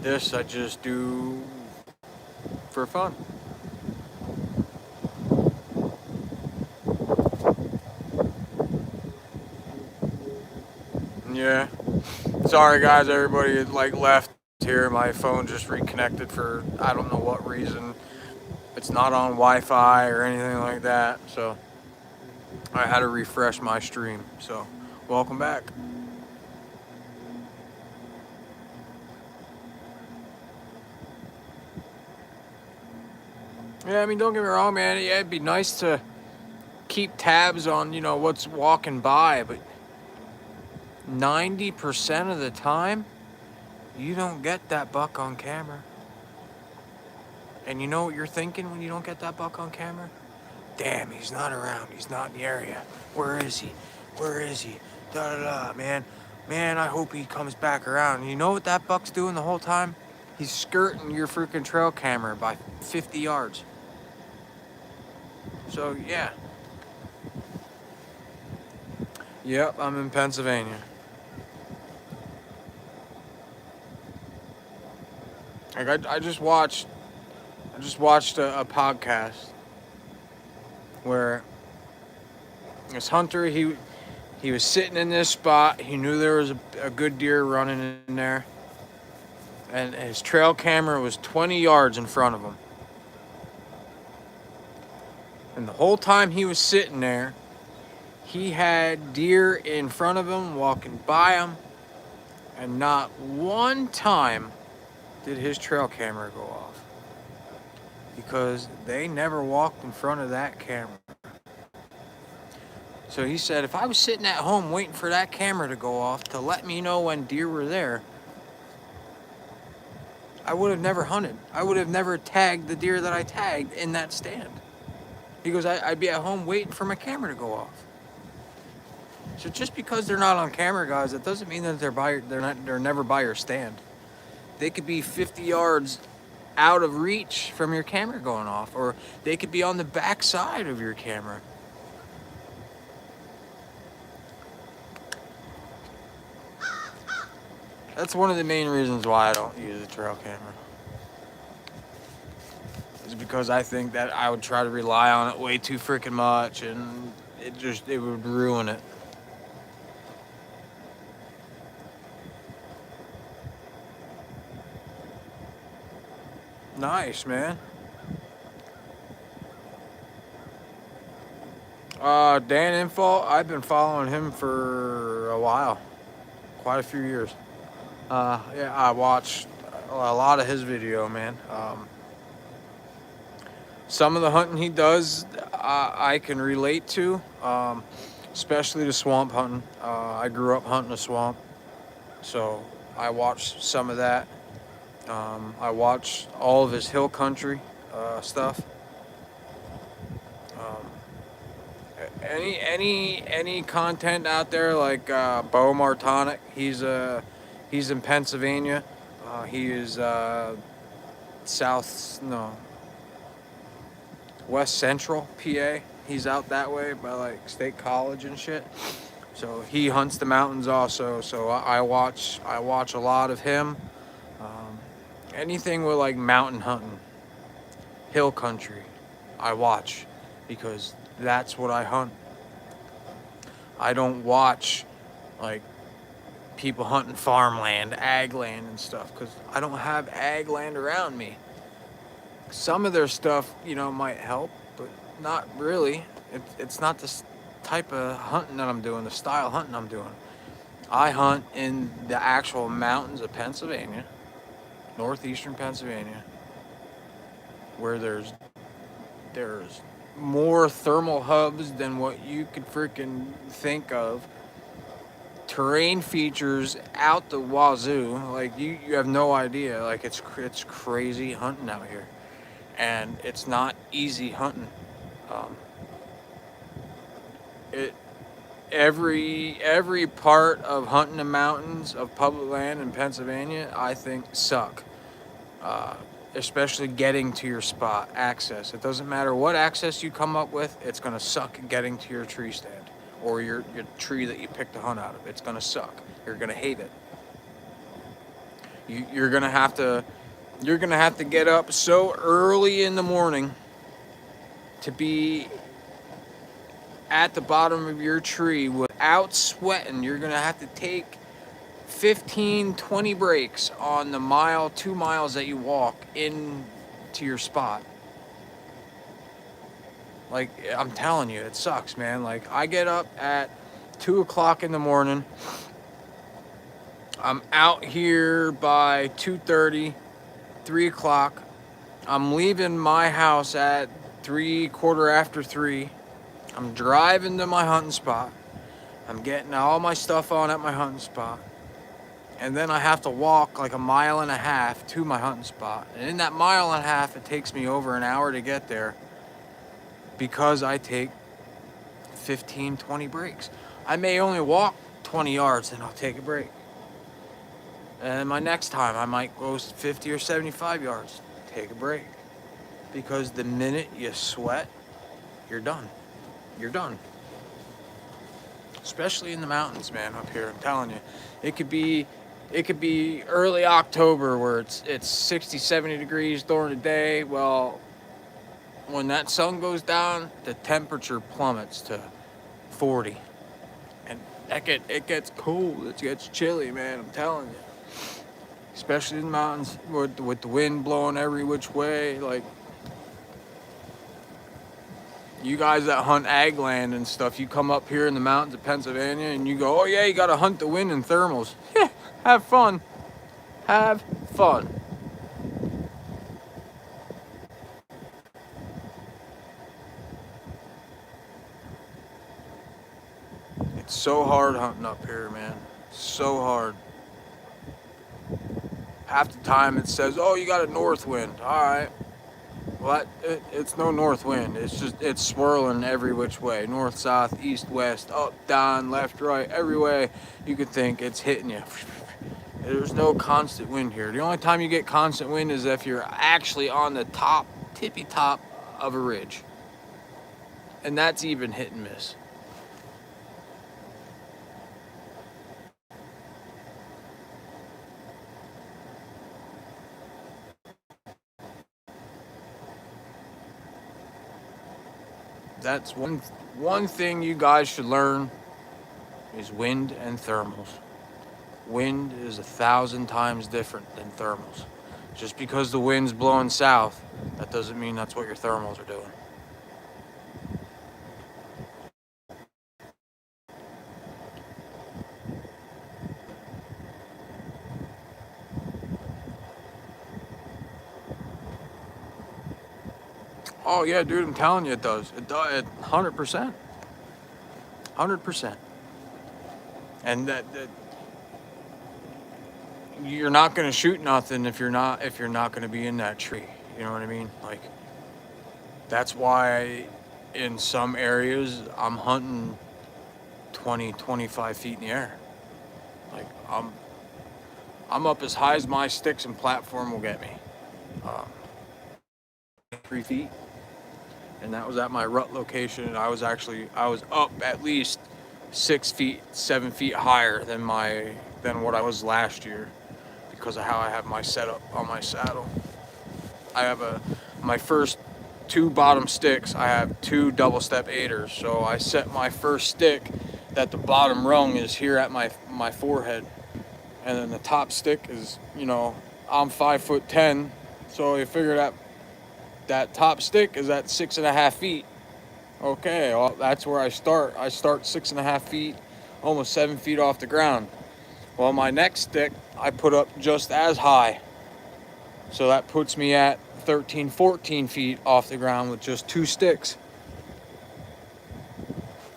This I just do for fun. Yeah. Sorry guys, everybody like left here. My phone just reconnected for I don't know what reason. It's not on Wi-Fi or anything like that. So I had to refresh my stream. So welcome back. Yeah, I mean, don't get me wrong, man. Yeah, it'd be nice to keep tabs on, what's walking by, but 90% of the time, you don't get that buck on camera. And you know what you're thinking when you don't get that buck on camera? Damn, he's not around. He's not in the area. Where is he? Where is he? Da da da, man. Man, I hope he comes back around. And you know what that buck's doing the whole time? He's skirting your freaking trail camera by 50 yards. So, yeah. Yep, I'm in Pennsylvania. Like I just watched a podcast where this hunter, he was sitting in this spot. He knew there was a good deer running in there, and his trail camera was 20 yards in front of him. And the whole time he was sitting there, he had deer in front of him walking by him, and not one time did his trail camera go off, because they never walked in front of that camera. So he said, if I was sitting at home waiting for that camera to go off to let me know when deer were there, I would have never hunted. I would have never tagged the deer that I tagged in that stand. He goes, I'd be at home waiting for my camera to go off. So just because they're not on camera, guys, that doesn't mean that they're never by your stand. They could be 50 yards out of reach from your camera going off, or they could be on the back side of your camera. That's one of the main reasons why I don't use a trail camera. It's because I think that I would try to rely on it way too freaking much, and it would ruin it. Nice, man. Dan Infalt, I've been following him for a while, quite a few years. Yeah, I watched a lot of his video, man. Some of the hunting he does, I can relate to, especially the swamp hunting. I grew up hunting a swamp, so I watched some of that. I watched all of his hill country stuff. Any content out there like Bo Martonic, he's in Pennsylvania. He is West Central PA. He's out that way by like State College and shit. So he hunts the mountains also. So I watch a lot of him. Anything with like mountain hunting, hill country, I watch, because that's what I hunt. I don't watch like people hunting farmland, ag land and stuff, because I don't have ag land around me. Some of their stuff, might help, but not really. It's not the type of hunting that I'm doing, the style hunting I'm doing. I hunt in the actual mountains of Pennsylvania, northeastern Pennsylvania, where there's more thermal hubs than what you could freaking think of. Terrain features out the wazoo, like you have no idea. Like it's crazy hunting out here, and it's not easy hunting. Every part of hunting the mountains of public land in Pennsylvania, I think, suck. Especially getting to your spot, access. It doesn't matter what access you come up with, it's gonna suck getting to your tree stand, or your tree that you picked to hunt out of. It's gonna suck. You're gonna hate it. You're gonna have to get up so early in the morning to be at the bottom of your tree without sweating. You're gonna have to take 15, 20 breaks on the mile, 2 miles that you walk in to your spot. Like, I'm telling you, it sucks, man. Like, I get up at 2 o'clock in the morning. I'm out here by 2:30, 3 o'clock. I'm leaving my house at 3:15. I'm driving to my hunting spot. I'm getting all my stuff on at my hunting spot. And then I have to walk like a mile and a half to my hunting spot. And in that mile and a half, it takes me over an hour to get there because I take 15, 20 breaks. I may only walk 20 yards and I'll take a break. And my next time, I might go 50 or 75 yards, take a break. Because the minute you sweat, you're done. You're done. Especially in the mountains, man, up here. I'm telling you, it could be early October where it's 60, 70 degrees during the day. Well, when that sun goes down, the temperature plummets to 40, and it gets cold. It gets chilly, man. I'm telling you. Especially in the mountains with the wind blowing every which way. Like, you guys that hunt ag land and stuff, you come up here in the mountains of Pennsylvania and you go, oh yeah, you gotta hunt the wind in thermals. Yeah, have fun. Have fun. It's so hard hunting up here, man. So hard. Half the time it says, oh, you got a north wind. All right. Well, it's no north wind. It's swirling every which way. North, south, east, west, up, down, left, right, every way you could think, it's hitting you. There's no constant wind here. The only time you get constant wind is if you're actually on the tippy top of a ridge. And that's even hit and miss. That's one thing you guys should learn is wind and thermals. Wind is 1,000 times different than thermals. Just because the wind's blowing south, that doesn't mean that's what your thermals are doing. Oh yeah, dude, I'm telling you it does. It does, 100%. 100%. And that you're not gonna shoot nothing if you're not gonna be in that tree. You know what I mean? Like, that's why in some areas I'm hunting 20, 25 feet in the air. Like, I'm up as high as my sticks and platform will get me. 3 feet. And that was at my rut location, and I was up at least 6 feet, 7 feet higher than what I was last year because of how I have my setup on my saddle. I have my first 2 bottom sticks, I have 2 double step 8ers. So I set my first stick that the bottom rung is here at my forehead. And then the top stick is, I'm 5'10", so you figure that top stick is at 6.5 feet. Okay, well, that's where I start. I start 6.5 feet, almost 7 feet off the ground. Well, my next stick I put up just as high. So that puts me at 13, 14 feet off the ground with just 2 sticks.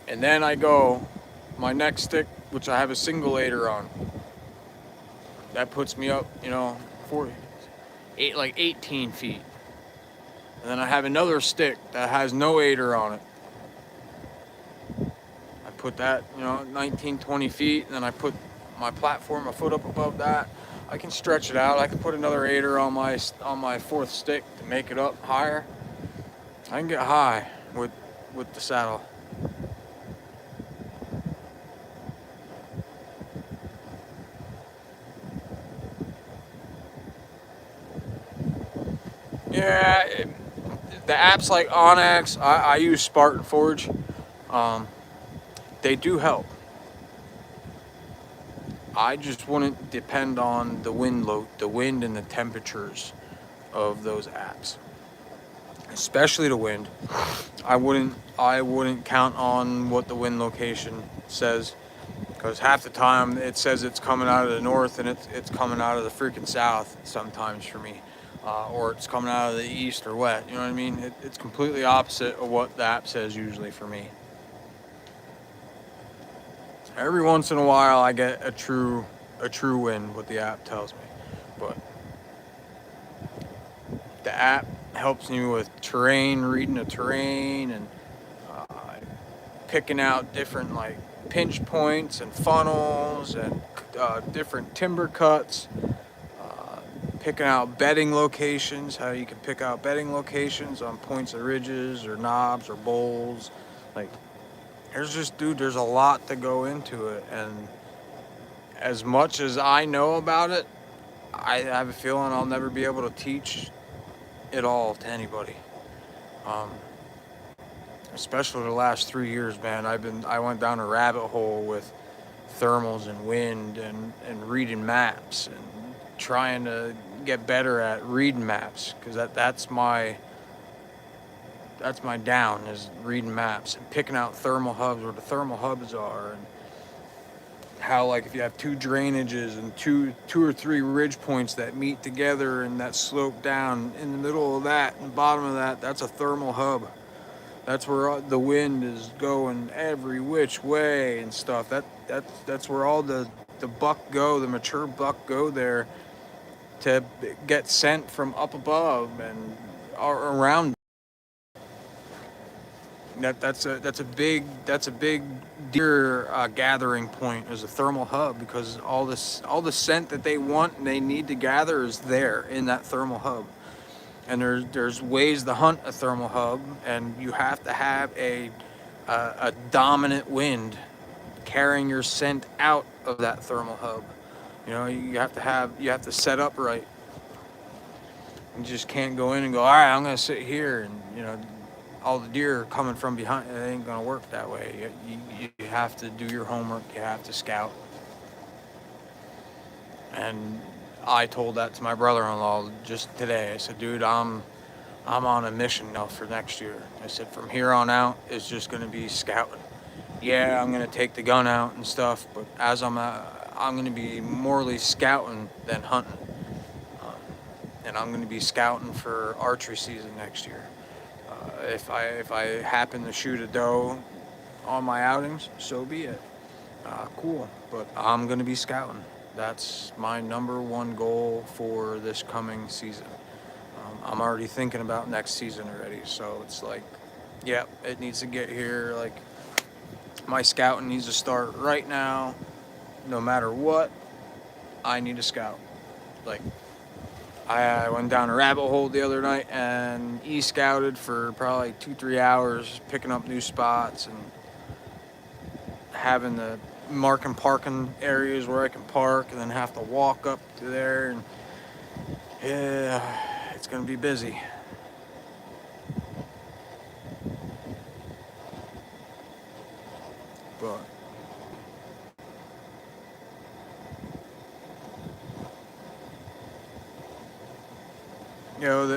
And then I go, my next stick, which I have a single 8er on, that puts me up, 18 feet. And then I have another stick that has no 8er on it. I put that, 19, 20 feet, and then I put my platform a foot up above that. I can stretch it out. I can put another 8er on my 4th stick to make it up higher. I can get high with the saddle. Yeah, the apps like Onyx, I use Spartan Forge. They do help. I just wouldn't depend on the the wind and the temperatures of those apps, especially the wind. I wouldn't count on what the wind location says, because half the time it says it's coming out of the north and it's coming out of the freaking south sometimes for me, or it's coming out of the east or west. You know what I mean? It's completely opposite of what the app says usually for me. Every once in a while, I get a true win what the app tells me, but the app helps me with terrain, reading the terrain, and uh, picking out different like pinch points and funnels and different timber cuts. Picking out bedding locations, how you can pick out bedding locations on points of ridges or knobs or bowls. Like, there's a lot to go into it, and as much as I know about it, I have a feeling I'll never be able to teach it all to anybody. Um, Especially the last 3 years, man. I went down a rabbit hole with thermals and wind and reading maps and trying to get better at reading maps, because that's my down, is reading maps and picking out thermal hubs, where the thermal hubs are, and how, like, if you have two drainages and two or three ridge points that meet together and that slope down, in the middle of that and bottom of that, that's a thermal hub. That's where the wind is going every which way and stuff. That's where all the buck go, the mature buck go there to get sent from up above and around. That's a big deer gathering point, as a thermal hub, because all the scent that they want and they need to gather is there in that thermal hub. And there's ways to hunt a thermal hub, and you have to have a dominant wind carrying your scent out of that thermal hub. You know, you have to set up right. You just can't go in and go, all right, I'm gonna sit here, and all the deer are coming from behind. It ain't gonna work that way. You have to do your homework. You have to scout. And I told that to my brother-in-law just today. I said, dude, I'm on a mission now for next year. I said, from here on out, it's just gonna be scouting. Yeah, I'm gonna take the gun out and stuff, but I'm gonna be morely scouting than hunting. And I'm gonna be scouting for archery season next year. If I happen to shoot a doe on my outings, so be it. Cool, but I'm gonna be scouting. That's my number one goal for this coming season. I'm already thinking about next season already, so it's like, yeah, it needs to get here. Like, my scouting needs to start right now. No matter what, I need to scout. Like, I went down a rabbit hole the other night and scouted for probably 2-3 hours, picking up new spots and having the marking parking areas where I can park, and then have to walk up to there, and yeah, it's gonna be busy. But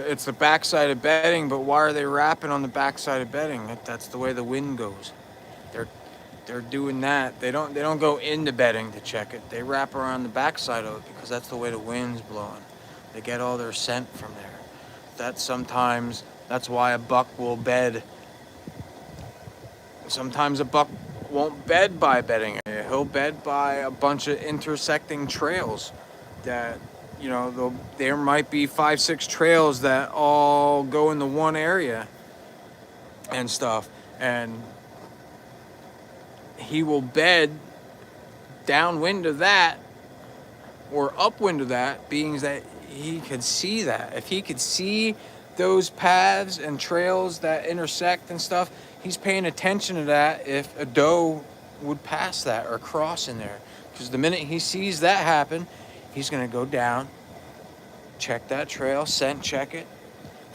it's the backside of bedding, but why are they wrapping on the backside of bedding? That's the way the wind goes. They're doing that. They don't go into bedding to check it. They wrap around the backside of it, because that's the way the wind's blowing. They get all their scent from there. That's why a buck will bed. Sometimes a buck won't bed by bedding area. He'll bed by a bunch of intersecting trails that, there might be 5-6 trails that all go into one area and stuff. And he will bed downwind of that or upwind of that, being that he could see that. If he could see those paths and trails that intersect and stuff, he's paying attention to that if a doe would pass that or cross in there. Because the minute he sees that happen, he's going to go down, check that trail, scent check it,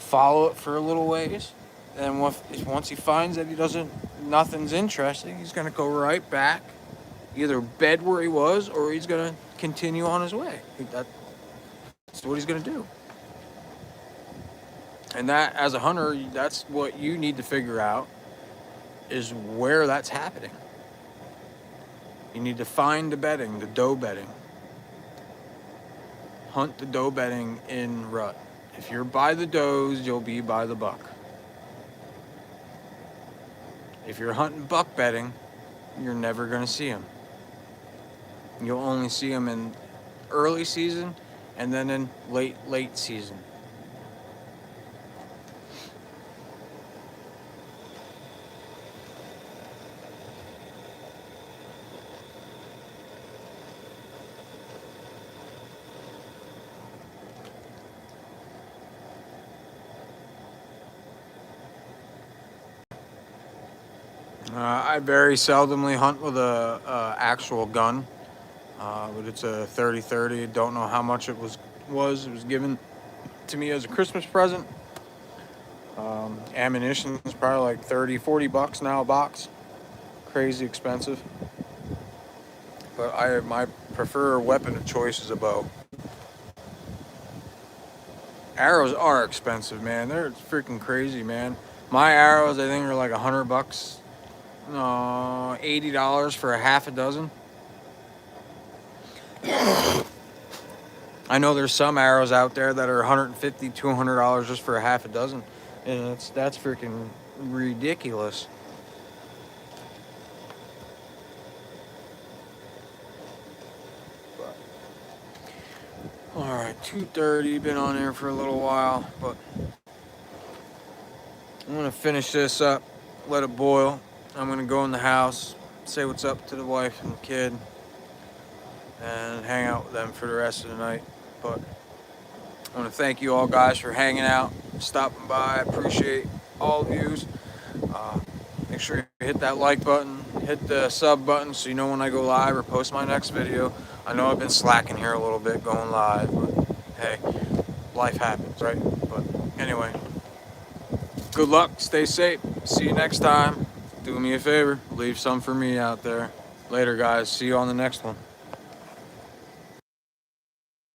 follow it for a little ways. And once he finds that nothing's interesting, he's gonna go right back, either bed where he was, or he's gonna continue on his way. That's what he's gonna do. And that, as a hunter, that's what you need to figure out, is where that's happening. You need to find the bedding, the doe bedding. Hunt the doe bedding in rut. If you're by the does, you'll be by the buck. If you're hunting buck bedding, you're never going to see them. You'll only see them in early season and then in late season. I very seldomly hunt with a actual gun, but it's a 30-30. Don't know how much it was. It was given to me as a Christmas present. Ammunition is probably like $30-40 now a box. Crazy expensive. But my preferred weapon of choice is a bow. Arrows are expensive, man. They're freaking crazy, man. My arrows, I think, are like $100. $80 for a half a dozen. I know there's some arrows out there that are $150-200 just for a half a dozen, and that's freaking ridiculous. All right, 2:30. Been on here for a little while, but I'm gonna finish this up, let it boil. I'm gonna go in the house, say what's up to the wife and the kid, and hang out with them for the rest of the night. But I want to thank you all guys for hanging out, stopping by. I appreciate all of yous. Make sure you hit that like button, hit the sub button so you know when I go live or post my next video. I know I've been slacking here a little bit going live, but hey, life happens, right? But anyway, good luck, stay safe, see you next time. Do me a favor, leave some for me out there. Later, guys. See you on the next one.